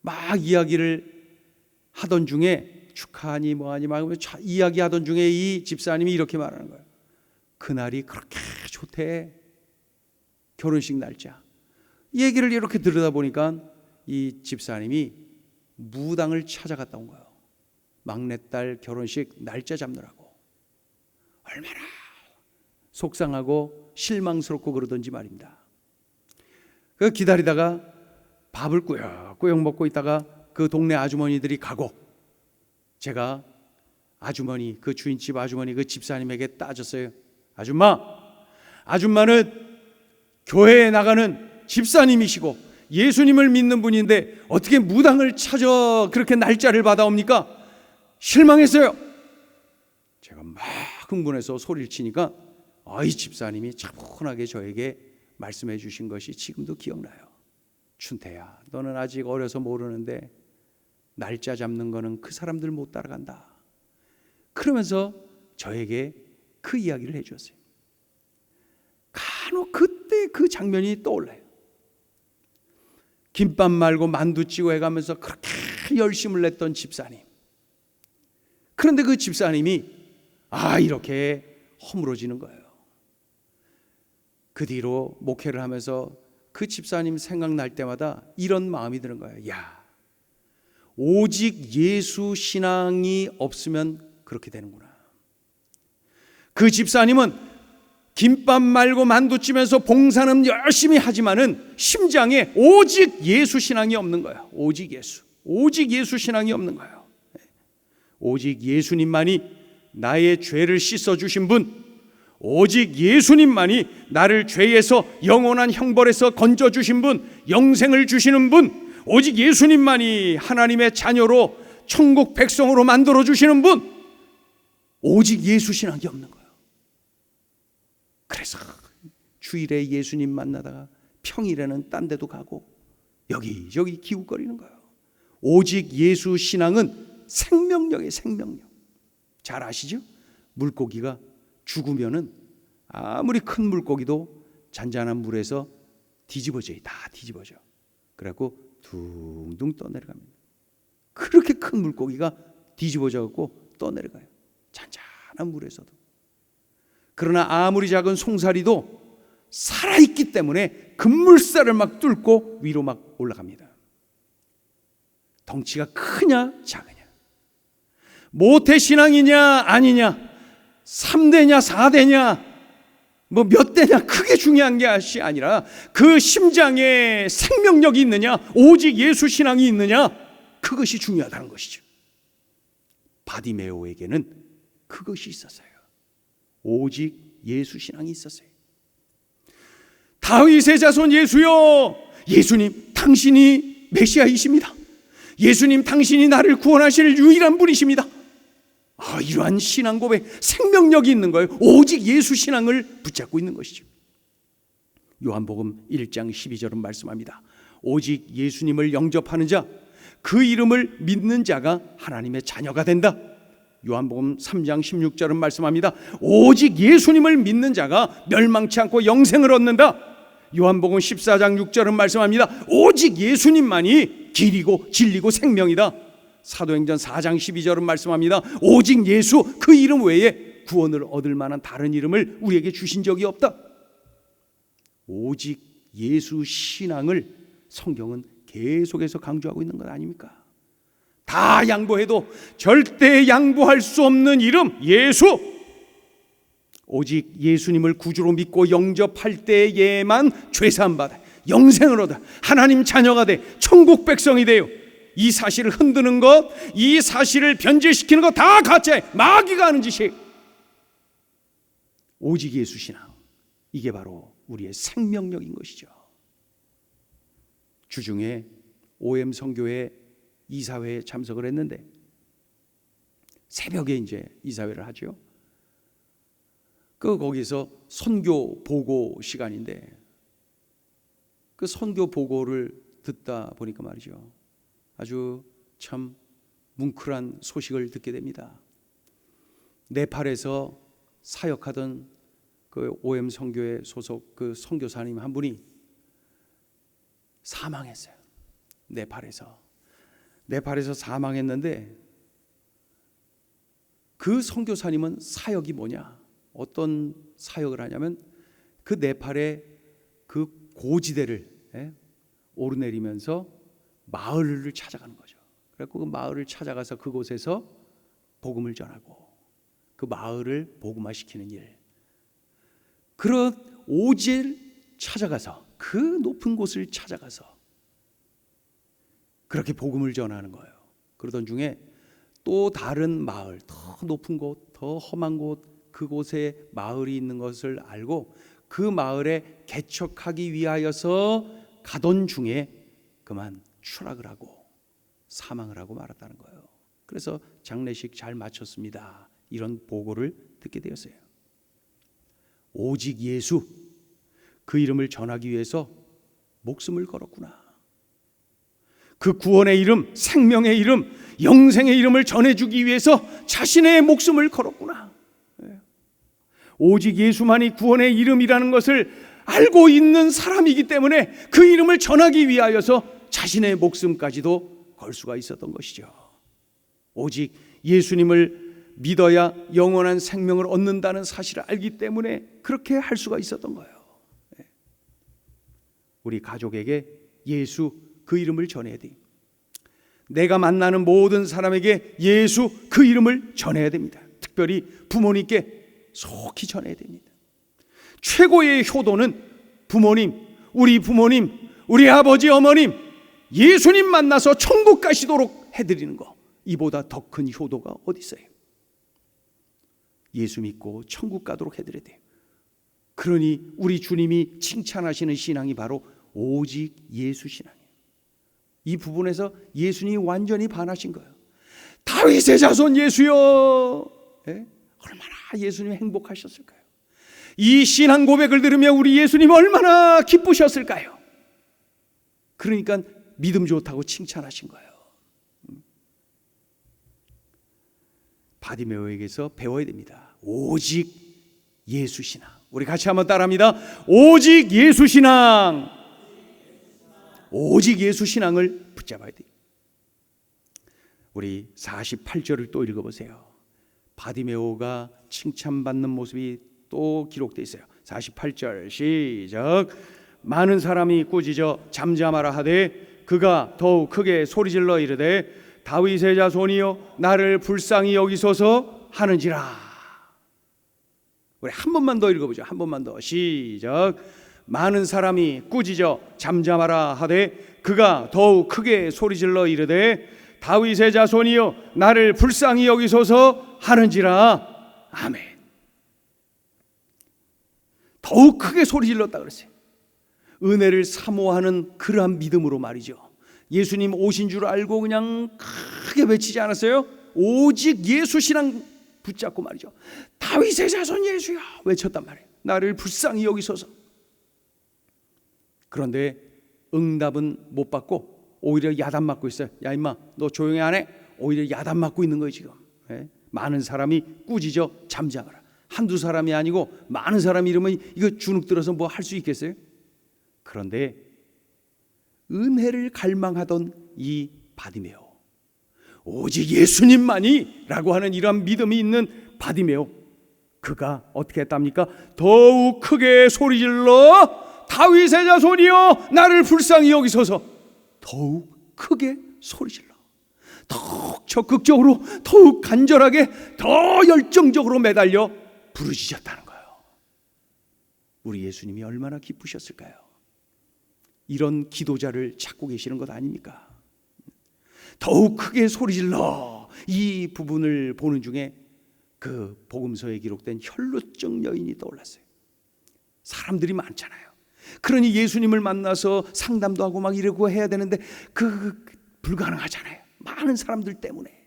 막 이야기를 하던 중에 축하하니 뭐하니 막 이야기하던 중에 이 집사님이 이렇게 말하는 거예요. 그날이 그렇게 좋대. 결혼식 날짜. 얘기를 이렇게 들여다보니까 이 집사님이 무당을 찾아갔다 온 거예요. 막내딸 결혼식 날짜 잡느라고. 얼마나 속상하고 실망스럽고 그러던지 말입니다. 그 기다리다가 밥을 꾸역꾸역 먹고 있다가 그 동네 아주머니들이 가고 제가 아주머니 그 주인집 아주머니 그 집사님에게 따졌어요. 아줌마는 교회에 나가는 집사님이시고 예수님을 믿는 분인데 어떻게 무당을 찾아 그렇게 날짜를 받아옵니까? 실망했어요. 제가 막 흥분해서 소리를 치니까 이 집사님이 차분하게 저에게 말씀해 주신 것이 지금도 기억나요. 춘태야, 너는 아직 어려서 모르는데 날짜 잡는 거는 그 사람들 못 따라간다. 그러면서 저에게 그 이야기를 해 주었어요. 간혹 그때 그 장면이 떠올라요. 김밥 말고 만두 찌고 해가면서 그렇게 열심을 냈던 집사님. 그런데 그 집사님이 이렇게 허물어지는 거예요. 그 뒤로 목회를 하면서 그 집사님 생각날 때마다 이런 마음이 드는 거예요. 야, 오직 예수 신앙이 없으면 그렇게 되는구나. 그 집사님은 김밥 말고 만두 찌면서 봉사는 열심히 하지만은 심장에 오직 예수 신앙이 없는 거예요. 오직 예수 신앙이 없는 거예요. 오직 예수님만이 나의 죄를 씻어주신 분, 오직 예수님만이 나를 죄에서 영원한 형벌에서 건져주신 분, 영생을 주시는 분, 오직 예수님만이 하나님의 자녀로 천국 백성으로 만들어주시는 분, 오직 예수 신앙이 없는 거예요. 그래서 주일에 예수님 만나다가 평일에는 딴 데도 가고 여기저기 기웃거리는 거예요. 오직 예수 신앙은 생명력이에요. 생명력. 잘 아시죠? 물고기가 죽으면은 아무리 큰 물고기도 잔잔한 물에서 뒤집어져요. 다 뒤집어져. 그래갖고 둥둥 떠내려갑니다. 그렇게 큰 물고기가 뒤집어져갖고 떠내려가요. 잔잔한 물에서도. 그러나 아무리 작은 송사리도 살아있기 때문에 급물살을 막 뚫고 위로 막 올라갑니다. 덩치가 크냐 작으냐, 모태신앙이냐 아니냐, 3대냐 4대냐 뭐 몇 대냐 크게 중요한 것이 아니라 그 심장에 생명력이 있느냐, 오직 예수 신앙이 있느냐, 그것이 중요하다는 것이죠. 바디메오에게는 그것이 있었어요. 오직 예수 신앙이 있었어요. 다윗의 자손 예수여, 예수님 당신이 메시아이십니다. 예수님 당신이 나를 구원하실 유일한 분이십니다. 이러한 신앙 고백, 생명력이 있는 거예요. 오직 예수 신앙을 붙잡고 있는 것이죠. 요한복음 1장 12절은 말씀합니다. 오직 예수님을 영접하는 자, 그 이름을 믿는 자가 하나님의 자녀가 된다. 요한복음 3장 16절은 말씀합니다. 오직 예수님을 믿는 자가 멸망치 않고 영생을 얻는다. 요한복음 14장 6절은 말씀합니다. 오직 예수님만이 길이고 진리고 생명이다. 사도행전 4장 12절은 말씀합니다. 오직 예수, 그 이름 외에 구원을 얻을 만한 다른 이름을 우리에게 주신 적이 없다. 오직 예수 신앙을 성경은 계속해서 강조하고 있는 것 아닙니까? 다 양보해도 절대 양보할 수 없는 이름 예수. 오직 예수님을 구주로 믿고 영접할 때에만 죄사함 받아 영생을 얻어 하나님 자녀가 돼 천국 백성이 돼요. 이 사실을 흔드는 것, 이 사실을 변질시키는 것 다 가짜예요. 마귀가 하는 짓이에요. 오직 예수 신앙, 이게 바로 우리의 생명력인 것이죠. 주중에 OM 선교회 이사회에 참석을 했는데 새벽에 이제 이사회를 하죠. 거기서 선교 보고 시간인데 그 선교 보고를 듣다 보니까 말이죠, 아주 참 뭉클한 소식을 듣게 됩니다. 네팔에서 사역하던 그 OM 선교회 소속 그 선교사님 한 분이 사망했어요. 네팔에서 사망했는데 그 선교사님은 사역이 뭐냐? 어떤 사역을 하냐면 그 네팔의 그 고지대를 오르내리면서 마을을 찾아가는 거죠. 그래서 그 마을을 찾아가서 그곳에서 복음을 전하고 그 마을을 복음화시키는 일. 그런 오지를 찾아가서 그 높은 곳을 찾아가서 그렇게 복음을 전하는 거예요. 그러던 중에 또 다른 마을, 더 높은 곳, 더 험한 곳, 그곳에 마을이 있는 것을 알고 그 마을에 개척하기 위하여서 가던 중에 그만 추락을 하고 사망을 하고 말았다는 거예요. 그래서 장례식 잘 마쳤습니다. 이런 보고를 듣게 되었어요. 오직 예수, 그 이름을 전하기 위해서 목숨을 걸었구나. 그 구원의 이름, 생명의 이름, 영생의 이름을 전해주기 위해서 자신의 목숨을 걸었구나. 오직 예수만이 구원의 이름이라는 것을 알고 있는 사람이기 때문에 그 이름을 전하기 위하여서 자신의 목숨까지도 걸 수가 있었던 것이죠. 오직 예수님을 믿어야 영원한 생명을 얻는다는 사실을 알기 때문에 그렇게 할 수가 있었던 거예요. 우리 가족에게 예수, 그 이름을 전해야 돼. 내가 만나는 모든 사람에게 예수, 그 이름을 전해야 됩니다. 특별히 부모님께 속히 전해야 됩니다. 최고의 효도는 부모님, 우리 아버지, 어머님, 예수님 만나서 천국 가시도록 해드리는 거, 이보다 더 큰 효도가 어디 있어요? 예수 믿고 천국 가도록 해드려야 돼요. 그러니 우리 주님이 칭찬하시는 신앙이 바로 오직 예수 신앙이에요. 이 부분에서 예수님이 완전히 반하신 거예요. 다윗의 자손 예수여, 얼마나 예수님이 행복하셨을까요? 이 신앙 고백을 들으며 우리 예수님 얼마나 기쁘셨을까요? 그러니까 믿음 좋다고 칭찬하신 거예요. 바디메오에게서 배워야 됩니다. 오직 예수 신앙. 우리 같이 한번 따라합니다. 오직 예수 신앙. 오직 예수 신앙을 붙잡아야 돼요. 우리 48절을 또 읽어보세요. 바디메오가 칭찬받는 모습이 또 기록되어 있어요. 48절 시작. 많은 사람이 꾸짖어 잠잠하라 하되 그가 더욱 크게 소리질러 이르되 다윗의 자손이여 나를 불쌍히 여기소서 하는지라. 우리 한 번만 더 읽어보죠. 한 번만 더 시작. 많은 사람이 꾸짖어 잠잠하라 하되 그가 더욱 크게 소리질러 이르되 다윗의 자손이여 나를 불쌍히 여기소서 하는지라. 아멘. 더욱 크게 소리 질렀다 그랬어요. 은혜를 사모하는 그러한 믿음으로 말이죠. 예수님 오신 줄 알고 그냥 크게 외치지 않았어요? 오직 예수 신앙 붙잡고 말이죠. 다윗의 자손 예수야 외쳤단 말이에요. 나를 불쌍히 여기소서. 그런데 응답은 못 받고 오히려 야단 맞고 있어요. 야 임마 너 조용히 안 해? 오히려 야단 맞고 있는 거예요 지금. 많은 사람이 꾸짖어 잠잠하라. 한두 사람이 아니고 많은 사람이 이러면 이거 주눅 들어서 뭐 할 수 있겠어요? 그런데 은혜를 갈망하던 이 바디메오, 오직 예수님만이 라고 하는 이러한 믿음이 있는 바디메오, 그가 어떻게 했답니까? 더욱 크게 소리질러 다윗의 자손이여 나를 불쌍히 여기소서. 더욱 크게 소리질러 더욱 적극적으로 더욱 간절하게 더 열정적으로 매달려 부르짖었다는 거예요. 우리 예수님이 얼마나 기쁘셨을까요? 이런 기도자를 찾고 계시는 것 아닙니까? 더욱 크게 소리질러. 이 부분을 보는 중에 그 복음서에 기록된 혈루증 여인이 떠올랐어요. 사람들이 많잖아요. 그러니 예수님을 만나서 상담도 하고 막 이러고 해야 되는데 불가능하잖아요. 많은 사람들 때문에.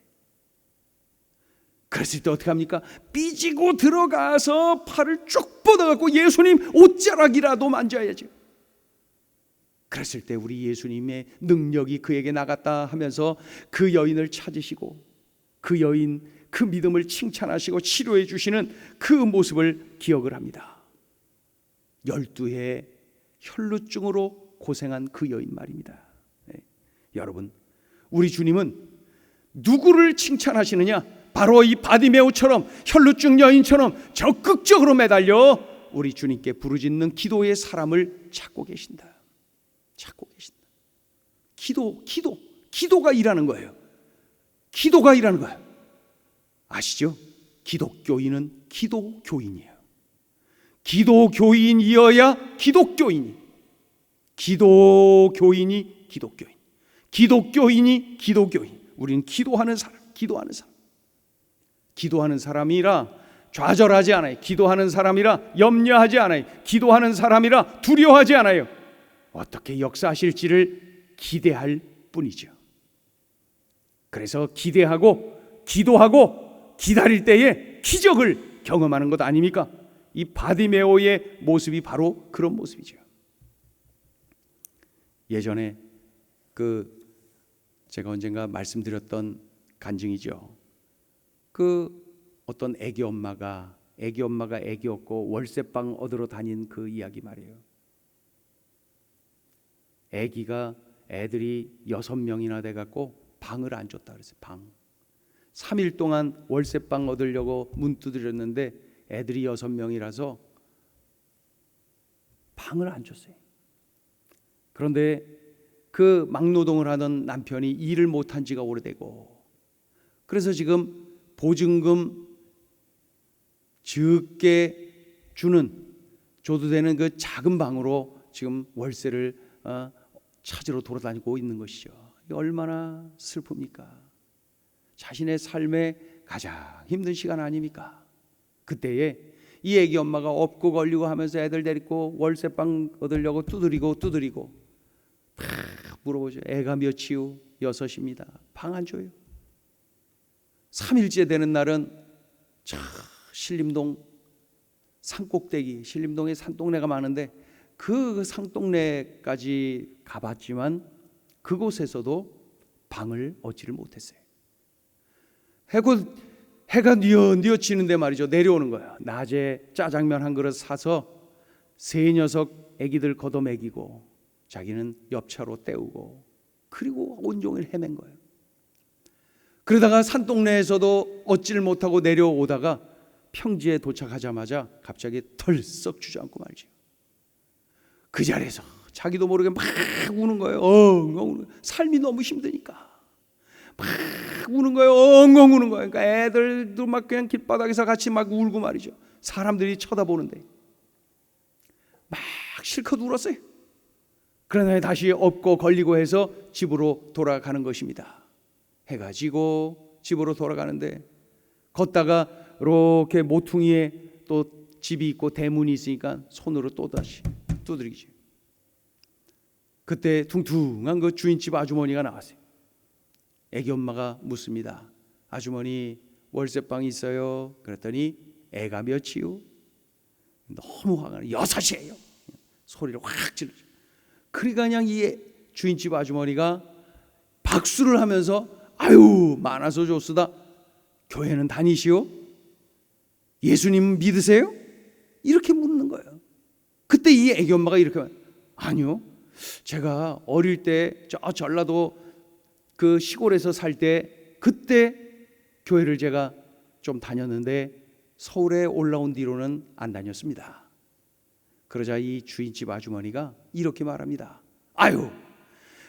그랬을 때 어떻게 합니까? 삐지고 들어가서 팔을 쭉 뻗어갖고 예수님 옷자락이라도 만져야죠. 그랬을 때 우리 예수님의 능력이 그에게 나갔다 하면서 그 여인을 찾으시고 그 여인 그 믿음을 칭찬하시고 치료해 주시는 그 모습을 기억을 합니다. 12해 혈루증으로 고생한 그 여인 말입니다. 여러분, 우리 주님은 누구를 칭찬하시느냐? 바로 이 바디메오처럼 혈루증 여인처럼 적극적으로 매달려 우리 주님께 부르짖는 기도의 사람을 찾고 계신다. 찾고 계신다. 기도가 일하는 거예요. 기도가 일하는 거예요. 아시죠? 기독교인은 기도교인이에요. 기도교인이어야 기독교인이, 기도교인이 기독교인, 기독교인이 기도교인. 우리는 기도하는 사람, 기도하는 사람이라 좌절하지 않아요. 기도하는 사람이라 염려하지 않아요. 기도하는 사람이라 두려워하지 않아요. 어떻게 역사하실지를 기대할 뿐이죠. 그래서 기대하고 기도하고 기다릴 때에 기적을 경험하는 것 아닙니까? 이 바디메오의 모습이 바로 그런 모습이죠. 예전에 제가 언젠가 말씀드렸던 간증이죠. 어떤 애기 엄마가 애기 얻고 월세방 얻으러 다닌 그 이야기 말이에요. 애들이 6명이나 돼갖고 방을 안 줬다 그랬어요. 방. 3일 동안 월세방 얻으려고 문 두드렸는데 애들이 6명이라서 방을 안 줬어요. 그런데 그 막노동을 하던 남편이 일을 못한 지가 오래되고, 그래서 지금 보증금 적게 줘도 되는 그 작은 방으로 지금 월세를 찾으러 돌아다니고 있는 것이죠. 이게 얼마나 슬픕니까? 자신의 삶의 가장 힘든 시간 아닙니까? 그때에 이 애기 엄마가 업고 걸리고 하면서 애들 데리고 월세방 얻으려고 두드리고 다 물어보죠. 애가 몇이요? 6입니다. 방 안 줘요. 3일째 되는 날은 신림동 산꼭대기, 신림동에 산동네가 많은데 그 산동네까지 가봤지만 그곳에서도 방을 얻지를 못했어요. 해가 뉘어지는데 말이죠. 내려오는 거야. 낮에 짜장면 한 그릇 사서 3 녀석 애기들 걷어먹이고 자기는 옆차로 때우고 그리고 온종일 헤맨 거예요. 그러다가 산동네에서도 얻지를 못하고 내려오다가 평지에 도착하자마자 갑자기 털썩 주저앉고 말이죠. 그 자리에서 자기도 모르게 막 우는 거예요. 엉엉. 삶이 너무 힘드니까 막 우는 거예요. 엉엉 우는 거예요. 그러니까 애들도 막 그냥 길바닥에서 같이 막 울고 말이죠. 사람들이 쳐다보는데 막 실컷 울었어요. 그러나 다시 업고 걸리고 해서 집으로 돌아가는 것입니다. 해가 지고 집으로 돌아가는데 걷다가 이렇게 모퉁이에 또 집이 있고 대문이 있으니까 손으로 또다시 두드리지. 그때 퉁퉁한 그 주인집 아주머니가 나왔어요. 애기 엄마가 묻습니다. 아주머니 월세방이 있어요? 그랬더니 애가 몇이요? 너무 화가 나. 6이에요. 소리를 확 질러줘. 그러니까 그냥 이 주인집 아주머니가 박수를 하면서 아유 많아서 좋수다. 교회는 다니시오? 예수님 믿으세요? 이렇게 묻는 거예요. 그때 이 애기 엄마가 이렇게 말, 아니요. 제가 어릴 때 저 전라도 그 시골에서 살 때 그때 교회를 제가 좀 다녔는데 서울에 올라온 뒤로는 안 다녔습니다. 그러자 이 주인집 아주머니가 이렇게 말합니다. 아유,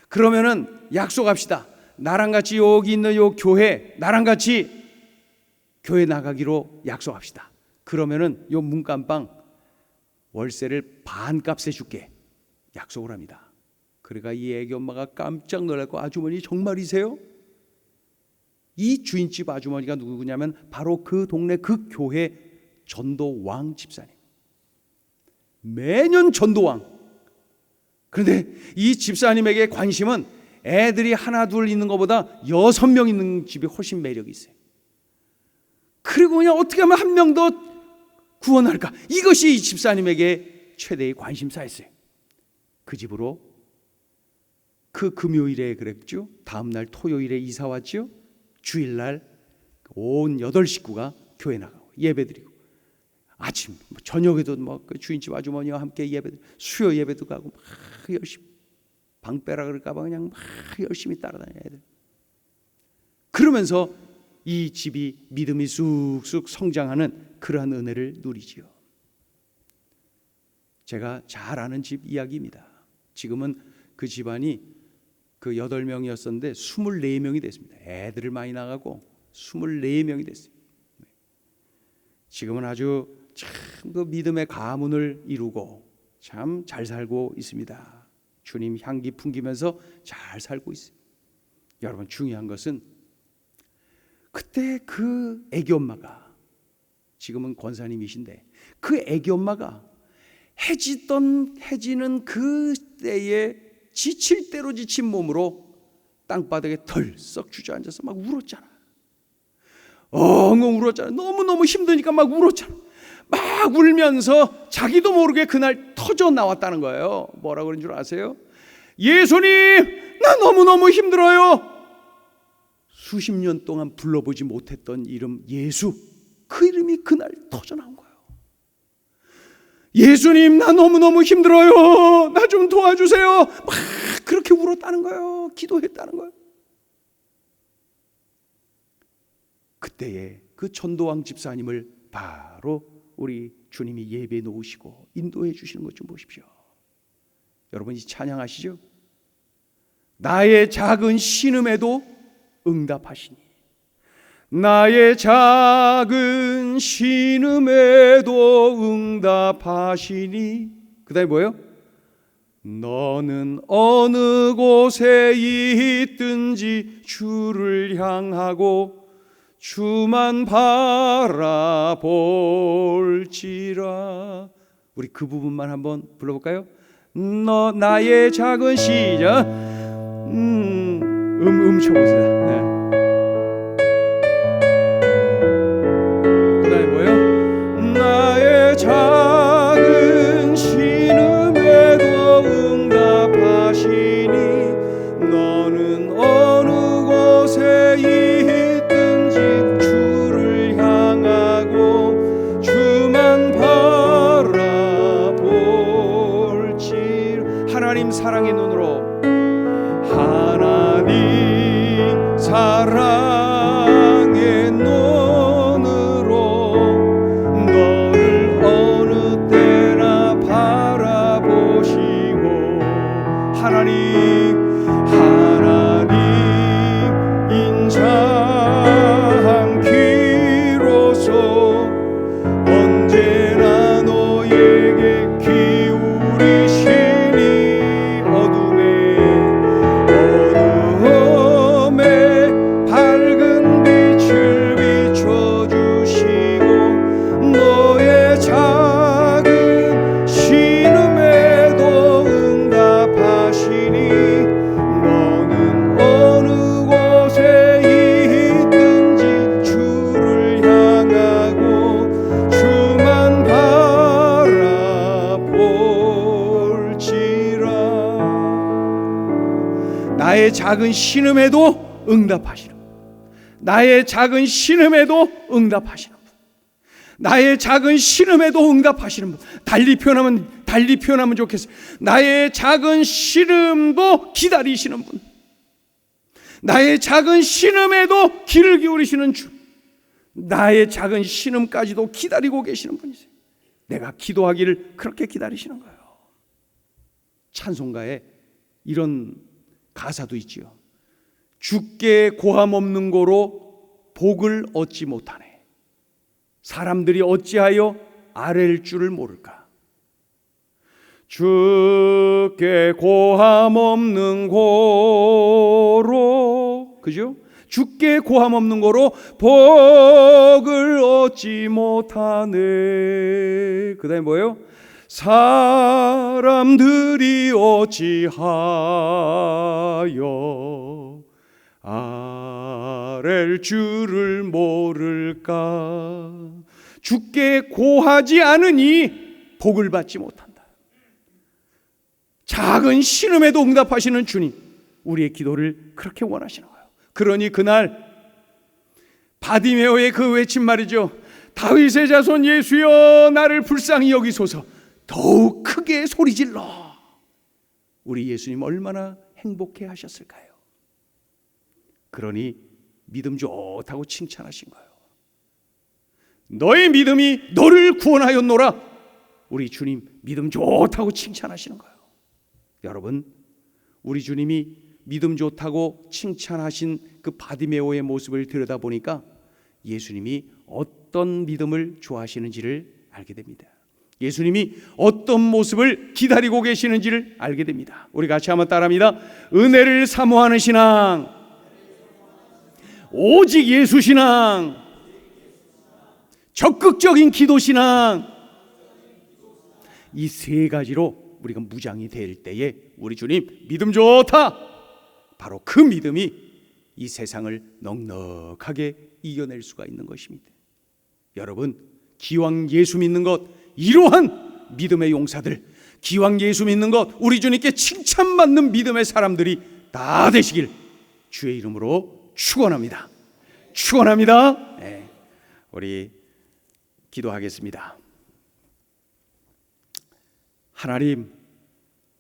그러면은 약속합시다. 나랑 같이 여기 있는 요 교회, 나랑 같이 교회 나가기로 약속합시다. 그러면은 요 문간방 월세를 반값에 줄게. 약속을 합니다. 그러니까 이 애기 엄마가 깜짝 놀랐고, 아주머니 정말이세요? 이 주인집 아주머니가 누구냐면 바로 그 동네 그 교회 전도왕 집사님. 매년 전도왕. 그런데 이 집사님에게 관심은 애들이 하나 둘 있는 것보다 6명 있는 집이 훨씬 매력이 있어요. 그리고 그냥 어떻게 하면 한 명 더 구원할까, 이것이 이 집사님에게 최대의 관심사였어요. 그 집으로 그 금요일에 그랬죠. 다음 날 토요일에 이사 왔죠. 주일날 온 8식구가 교회 나가고 예배드리고, 아침 저녁에도 그 주인집 아주머니와 함께 예배드리고, 수요 예배도 가고 막 열심히, 방빼라 그럴까봐 그냥 막 열심히 따라다녀야 돼. 그러면서 이 집이 믿음이 쑥쑥 성장하는 그러한 은혜를 누리지요. 제가 잘 아는 집 이야기입니다. 지금은 그 집안이 그 8명이었었는데 24명이 됐습니다. 애들을 많이 나가고 24명이 됐어요. 지금은 아주 참 그 믿음의 가문을 이루고 참 잘 살고 있습니다. 주님 향기 풍기면서 잘 살고 있어요. 여러분, 중요한 것은 그때 그 애기 엄마가, 지금은 권사님이신데 그 애기 엄마가 해지는 그 때에 지칠 대로 지친 몸으로 땅바닥에 덜썩 주저앉아서 막 울었잖아. 엉엉 울었잖아. 너무너무 힘드니까 막 울었잖아. 막 울면서 자기도 모르게 그날 터져 나왔다는 거예요. 뭐라고 그런 줄 아세요? 예수님, 나 너무너무 힘들어요. 수십 년 동안 불러보지 못했던 이름 예수, 그 이름이 그날 터져 나온 거예요. 예수님, 나 너무너무 힘들어요. 나 좀 도와주세요. 막 그렇게 울었다는 거예요. 기도했다는 거예요. 그때에 그 전도왕 집사님을 바로 우리 주님이 예배에 놓으시고 인도해 주시는 것 좀 보십시오. 여러분, 이 찬양하시죠? 나의 작은 신음에도 응답하시니, 나의 작은 신음에도 응답하시니. 그 다음에 뭐예요? 너는 어느 곳에 있든지 주를 향하고 주만 바라볼지라. 우리 그 부분만 한번 불러볼까요? 너 나의 작은 시작 쳐보세요. 네. 그 다음에 뭐예요? 나의 작은 신음에도 응답하시니 너는 어느 곳에 있든지 주를 향하고 주만 바라볼지라. 하나님 사랑의 눈으로, 하나님 사랑의 눈으로 너를 어느 때나 바라보시고, 하나님 인자한 귀로서 언제나 너에게 기울이시니 어둠에 나의 작은 신음에도 응답하시는 분, 나의 작은 신음에도 응답하시는 분, 나의 작은 신음에도 응답하시는 분. 달리 표현하면 좋겠어요. 나의 작은 신음도 기다리시는 분, 나의 작은 신음에도 귀를 기울이시는 주, 나의 작은 신음까지도 기다리고 계시는 분이세요. 내가 기도하기를 그렇게 기다리시는 거예요. 찬송가에 이런 가사도 있지요. 주께 고함 없는 고로 복을 얻지 못하네. 사람들이 어찌하여 아랠 줄을 모를까. 주께 고함 없는 고로, 그죠? 주께 고함 없는 거로 복을 얻지 못하네. 그 다음에 뭐예요? 사람들이 어찌하여 아랠 줄을 모를까. 주께 고하지 않으니 복을 받지 못한다. 작은 신음에도 응답하시는 주님, 우리의 기도를 그렇게 원하시는 거예요. 그러니 그날 바디메오의 그 외침 말이죠. 다윗의 자손 예수여 나를 불쌍히 여기소서. 더욱 크게 소리질러. 우리 예수님 얼마나 행복해 하셨을까요? 그러니 믿음 좋다고 칭찬하신 거예요. 너의 믿음이 너를 구원하였노라. 우리 주님 믿음 좋다고 칭찬하시는 거예요. 여러분, 우리 주님이 믿음 좋다고 칭찬하신 그 바디메오의 모습을 들여다보니까 예수님이 어떤 믿음을 좋아하시는지를 알게 됩니다. 예수님이 어떤 모습을 기다리고 계시는지를 알게 됩니다. 우리 같이 한번 따라합니다. 은혜를 사모하는 신앙, 오직 예수 신앙, 적극적인 기도 신앙, 이 세 가지로 우리가 무장이 될 때에 우리 주님 믿음 좋다, 바로 그 믿음이 이 세상을 넉넉하게 이겨낼 수가 있는 것입니다. 여러분, 기왕 예수 믿는 것, 이러한 믿음의 용사들, 기왕 예수 믿는 것, 우리 주님께 칭찬받는 믿음의 사람들이 다 되시길 주의 이름으로 축원합니다. 축원합니다. 네, 우리 기도하겠습니다. 하나님,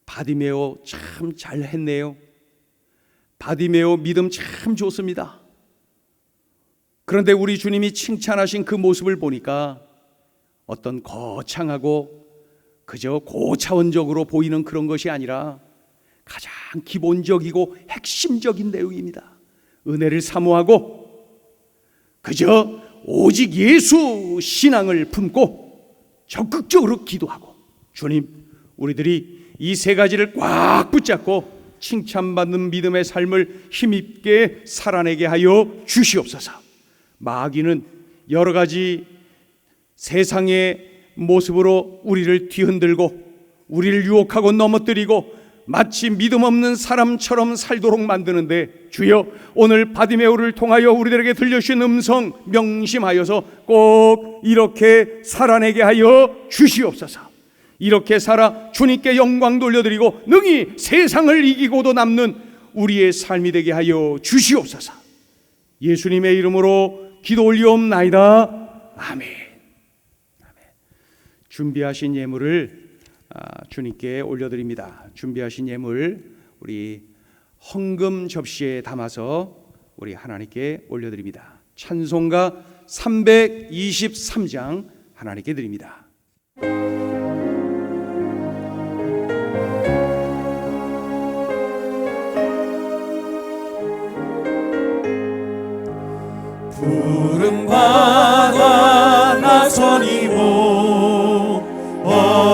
바디메오 참 잘했네요. 바디메오 믿음 참 좋습니다. 그런데 우리 주님이 칭찬하신 그 모습을 보니까 어떤 거창하고 그저 고차원적으로 보이는 그런 것이 아니라 가장 기본적이고 핵심적인 내용입니다. 은혜를 사모하고 그저 오직 예수 신앙을 품고 적극적으로 기도하고, 주님, 우리들이 이 세 가지를 꽉 붙잡고 칭찬받는 믿음의 삶을 힘있게 살아내게 하여 주시옵소서. 마귀는 여러 가지 세상의 모습으로 우리를 뒤흔들고 우리를 유혹하고 넘어뜨리고 마치 믿음 없는 사람처럼 살도록 만드는데, 주여, 오늘 바디메오를 통하여 우리들에게 들려주신 음성 명심하여서 꼭 이렇게 살아내게 하여 주시옵소서. 이렇게 살아 주님께 영광 돌려드리고 능히 세상을 이기고도 남는 우리의 삶이 되게 하여 주시옵소서. 예수님의 이름으로 기도 올리옵나이다. 아멘. 준비하신 예물을 주님께 올려드립니다. 준비하신 예물 우리 헌금 접시에 담아서 우리 하나님께 올려드립니다. 찬송가 323장 하나님께 드립니다. 푸른 바다 나서니모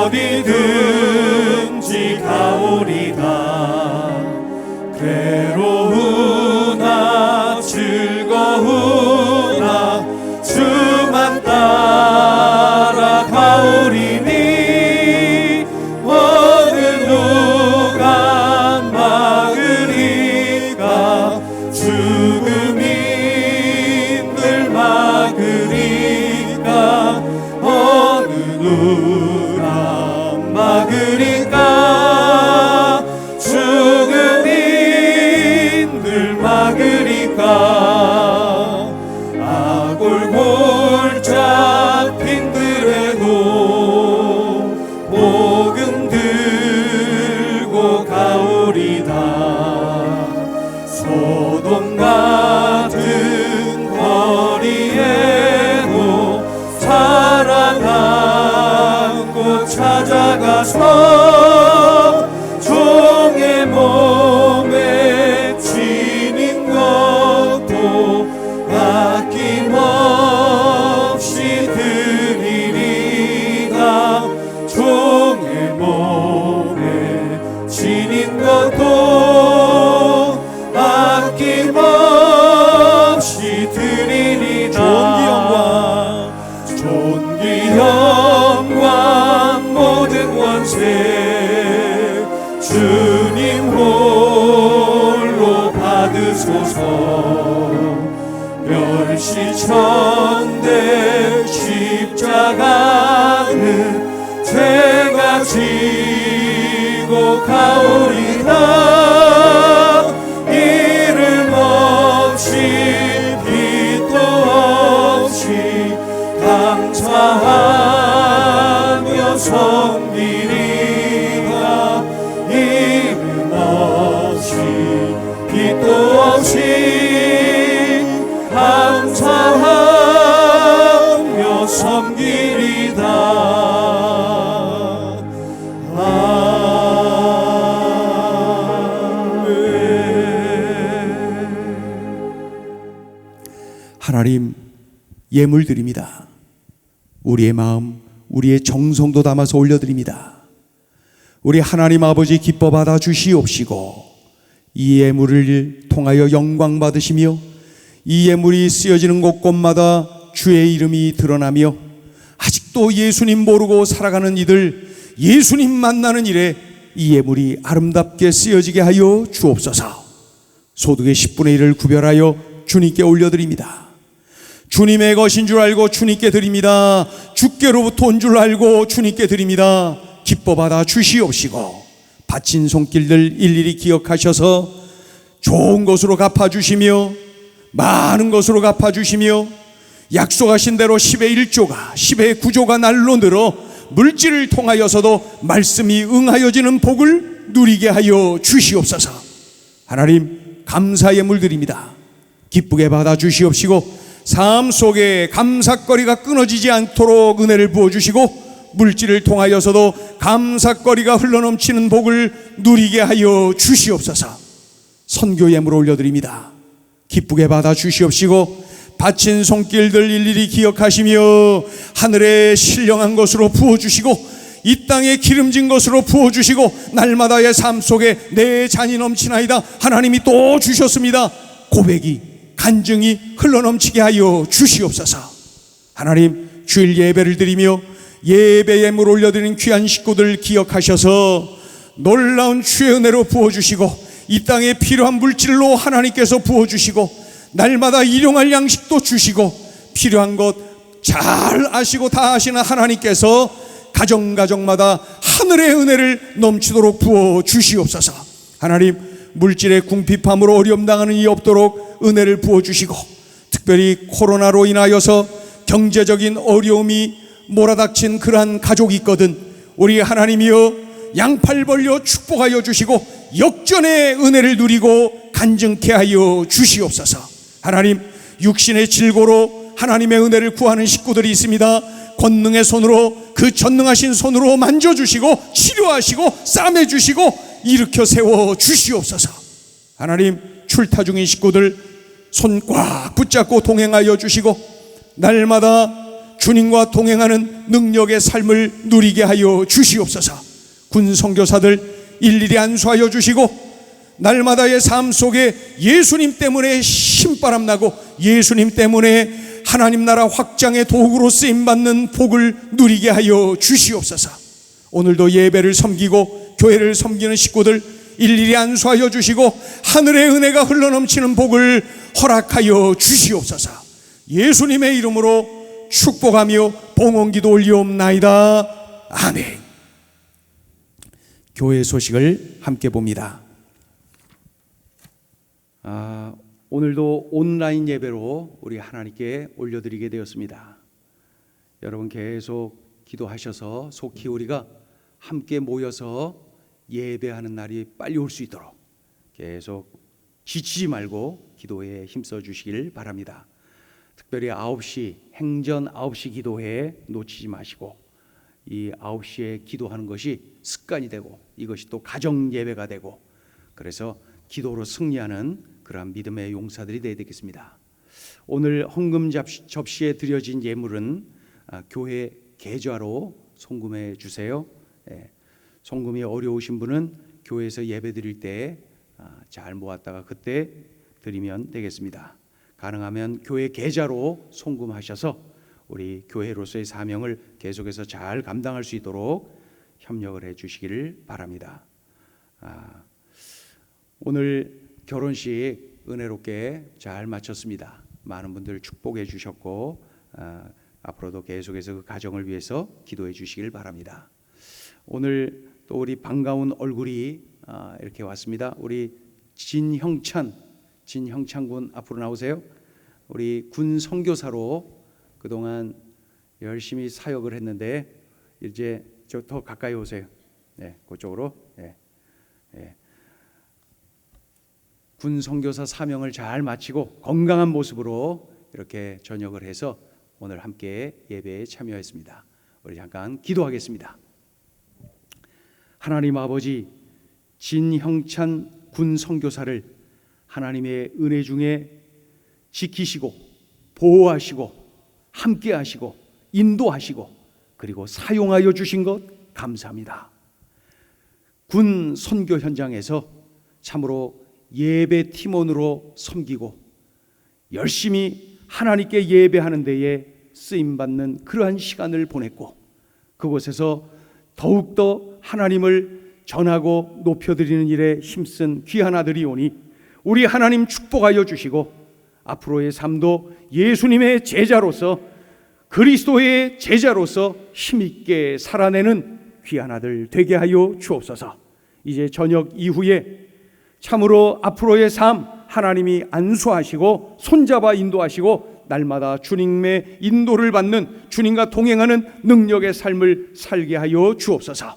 어디든지 가오리다. 괴로우나 즐거우나 주만 따라 가오리니 어느 누가 막으리까. 죽음이 늘 막으리까. 어느 누가 막으리까. 죽음이 찾아가서 종의 몸에 지닌 것도 아낌없이 드리리다. 종의 몸에 지닌 것도 아낌없이 드리리다. 존귀 영광 모든 원세 주님 홀로 받으소서. 멸시천대 십자가는 제가 지고 가오리다. 이름 없이 빛도 없이 감사하며 섬기리라. 이름 없이 빛도 없이 감사하며 섬기리다. 하나님, 예물 드립니다. 우리의 마음, 우리의 정성도 담아서 올려드립니다. 우리 하나님 아버지 기뻐 받아 주시옵시고, 이 예물을 통하여 영광 받으시며 이 예물이 쓰여지는 곳곳마다 주의 이름이 드러나며 아직도 예수님 모르고 살아가는 이들, 예수님 만나는 일에 이 예물이 아름답게 쓰여지게 하여 주옵소서. 소득의 10분의 1을 구별하여 주님께 올려드립니다. 주님의 것인 줄 알고 주님께 드립니다. 주께로부터 온 줄 알고 주님께 드립니다. 기뻐 받아 주시옵시고, 바친 손길들 일일이 기억하셔서 좋은 것으로 갚아주시며 많은 것으로 갚아주시며 약속하신 대로 10의 1조가 10의 9조가 날로 늘어 물질을 통하여서도 말씀이 응하여지는 복을 누리게 하여 주시옵소서. 하나님, 감사의 물들입니다. 기쁘게 받아 주시옵시고 삶 속에 감사거리가 끊어지지 않도록 은혜를 부어주시고 물질을 통하여서도 감사거리가 흘러넘치는 복을 누리게 하여 주시옵소서. 선교 예물 올려드립니다. 기쁘게 받아 주시옵시고 바친 손길들 일일이 기억하시며 하늘에 신령한 것으로 부어주시고 이 땅에 기름진 것으로 부어주시고 날마다의 삶 속에 내 잔이 넘치나이다. 하나님이 또 주셨습니다. 고백이 간증이 흘러넘치게 하여 주시옵소서. 하나님, 주일 예배를 드리며 예배 예물 올려드리는 귀한 식구들 기억하셔서 놀라운 주의 은혜로 부어주시고 이 땅에 필요한 물질로 하나님께서 부어주시고 날마다 일용할 양식도 주시고 필요한 것 잘 아시고 다 아시는 하나님께서 가정마다 하늘의 은혜를 넘치도록 부어주시옵소서. 하나님, 물질의 궁핍함으로 어려움 당하는 이 없도록 은혜를 부어주시고 특별히 코로나로 인하여서 경제적인 어려움이 몰아닥친 그러한 가족이 있거든 우리 하나님이여 양팔 벌려 축복하여 주시고 역전의 은혜를 누리고 간증케 하여 주시옵소서. 하나님, 육신의 질고로 하나님의 은혜를 구하는 식구들이 있습니다. 권능의 손으로 그 전능하신 손으로 만져주시고 치료하시고 싸매주시고 일으켜 세워 주시옵소서. 하나님, 출타 중인 식구들 손 꽉 붙잡고 동행하여 주시고 날마다 주님과 동행하는 능력의 삶을 누리게 하여 주시옵소서. 군 선교사들 일일이 안수하여 주시고 날마다의 삶 속에 예수님 때문에 신바람 나고 예수님 때문에 하나님 나라 확장의 도구로 쓰임받는 복을 누리게 하여 주시옵소서. 오늘도 예배를 섬기고 교회를 섬기는 식구들 일일이 안수하여 주시고 하늘의 은혜가 흘러넘치는 복을 허락하여 주시옵소서. 예수님의 이름으로 축복하며 봉헌기도 올리옵나이다. 아멘. 교회 소식을 함께 봅니다. 오늘도 온라인 예배로 우리 하나님께 올려드리게 되었습니다. 여러분 계속 기도하셔서 속히 우리가 함께 모여서 예배하는 날이 빨리 올 수 있도록 계속 지치지 말고 기도에 힘써 주시길 바랍니다. 특별히 9시 행전 9시 기도회에 놓치지 마시고 이 9시에 기도하는 것이 습관이 되고 이것이 또 가정 예배가 되고 그래서 기도로 승리하는 그러한 믿음의 용사들이 되어야 되겠습니다. 오늘 헌금 접시에 드려진 예물은 교회 계좌로 송금해 주세요. 송금이 어려우신 분은 교회에서 예배 드릴 때 잘 모았다가 그때 드리면 되겠습니다. 가능하면 교회 계좌로 송금하셔서 우리 교회로서의 사명을 계속해서 잘 감당할 수 있도록 협력을 해 주시기를 바랍니다. 오늘 결혼식 은혜롭게 잘 마쳤습니다. 많은 분들 축복해 주셨고 앞으로도 계속해서 그 가정을 위해서 기도해 주시길 바랍니다. 오늘 또 우리 반가운 얼굴이 이렇게 왔습니다. 우리 진형찬 군 앞으로 나오세요. 우리 군 선교사로 그동안 열심히 사역을 했는데 이제 저 더 가까이 오세요. 네, 그쪽으로. 군 선교사 사명을 잘 마치고 건강한 모습으로 이렇게 전역을 해서 오늘 함께 예배에 참여했습니다. 우리 잠깐 기도하겠습니다. 하나님 아버지, 진형찬 군 선교사를 하나님의 은혜 중에 지키시고 보호하시고 함께하시고 인도하시고 그리고 사용하여 주신 것 감사합니다. 군 선교 현장에서 참으로 예배 팀원으로 섬기고 열심히 하나님께 예배하는 데에 쓰임받는 그러한 시간을 보냈고 그곳에서 더욱더 하나님을 전하고 높여드리는 일에 힘쓴 귀한 아들이오니 우리 하나님 축복하여 주시고 앞으로의 삶도 예수님의 제자로서 그리스도의 제자로서 힘있게 살아내는 귀한 아들 되게 하여 주옵소서. 이제 저녁 이후에 참으로 앞으로의 삶 하나님이 안수하시고 손잡아 인도하시고 날마다 주님의 인도를 받는 주님과 동행하는 능력의 삶을 살게 하여 주옵소서.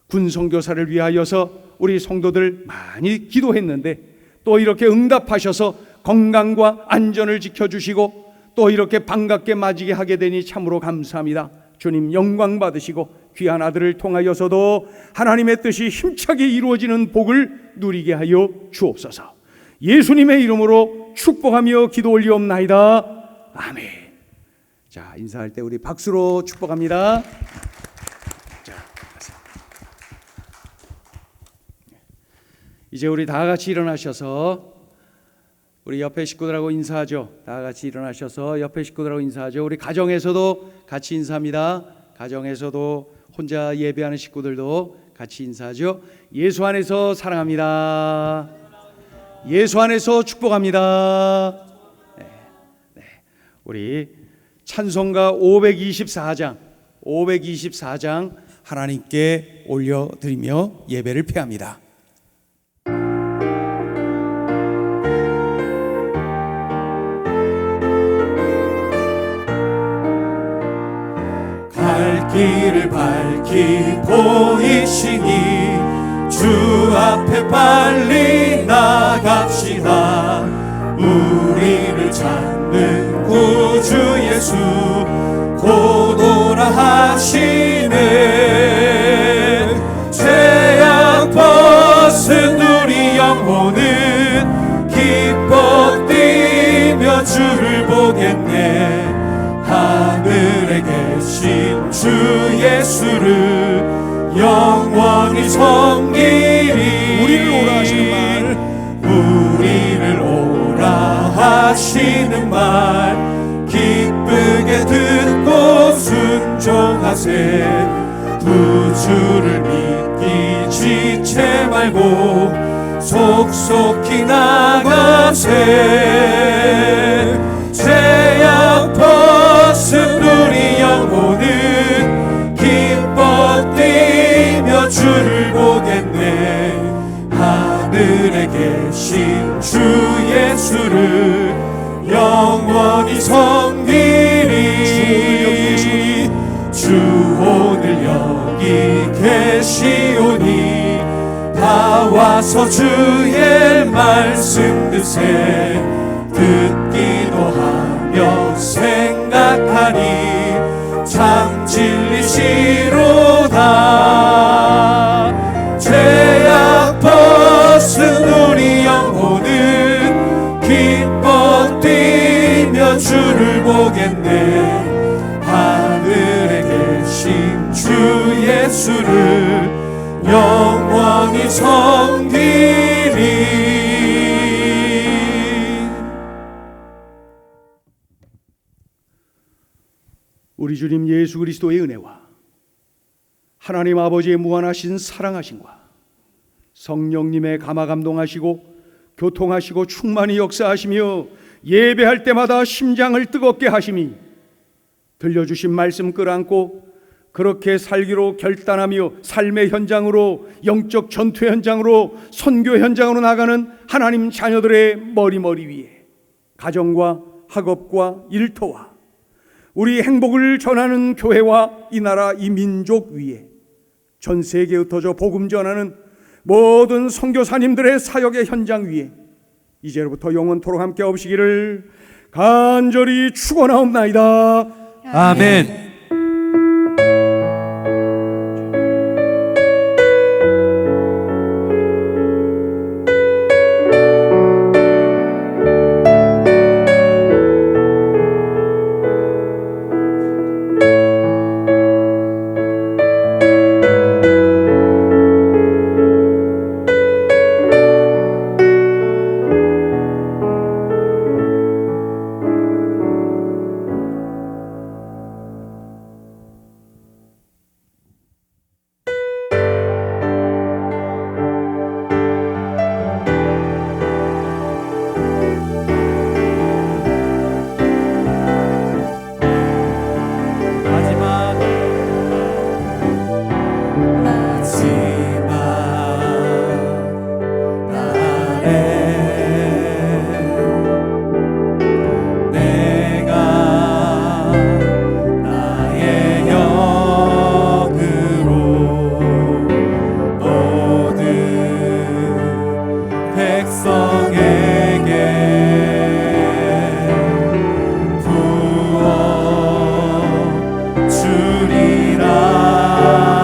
군 선교사를 위하여서 우리 성도들 많이 기도했는데 또 이렇게 응답하셔서 건강과 안전을 지켜주시고 또 이렇게 반갑게 맞이게 하게 되니 참으로 감사합니다. 주님 영광 받으시고 귀한 아들을 통하여서도 하나님의 뜻이 힘차게 이루어지는 복을 누리게 하여 주옵소서. 예수님의 이름으로 축복하며 기도 올리옵나이다. 아멘. 자, 인사할 때 우리 박수로 축복합니다. 자, 이제 우리 다 같이 일어나셔서 우리 옆에 식구들하고 인사하죠. 다 같이 일어나셔서 옆에 식구들하고 인사하죠. 우리 가정에서도 같이 인사합니다. 가정에서도 혼자 예배하는 식구들도 같이 인사하죠. 예수 안에서 사랑합니다. 예수 안에서 축복합니다. 네. 우리 찬송가 524장 하나님께 올려드리며 예배를 폐합니다. 갈 길을 밝히 보이시니 주 앞에 빨리 나갑시다. 우리를 찾는 구주 예수 곧 오라 하시네. 죄악 벗은 우리 영혼은 기뻐 뛰며 주를 보겠네. 하늘에 계신 주 예수를 영원히 섬기리. 우리를 오라 하시는 말, 우리를 오라 하시는 말 기쁘게 듣고 순종하세. 구주를 믿기 지체 말고 속속히 나가세. 죄악 벗은 우리 영혼은 기뻐 뛰며 주를 보겠네. 하늘에 계신 주 예수를 영원히 섬기리. 주 오늘 여기 계시오니 다 와서 주의 말씀 듣세. 듣기도 하며 생각하니 참 진리시 예수를 영원히 섬기리. 우리 주님 예수 그리스도의 은혜와 하나님 아버지의 무한하신 사랑하심과 성령님의 감화 감동하시고 교통하시고 충만히 역사하시며 예배할 때마다 심장을 뜨겁게 하심이 들려주신 말씀 끌어안고 그렇게 살기로 결단하며 삶의 현장으로, 영적 전투 현장으로, 선교 현장으로 나가는 하나님 자녀들의 머리 위에 가정과 학업과 일터와 우리 행복을 전하는 교회와 이 나라 이 민족 위에 전 세계에 흩어져 복음 전하는 모든 선교사님들의 사역의 현장 위에 이제로부터 영원토록 함께 없으시기를 간절히 축원하옵나이다. 아멘. 주리라.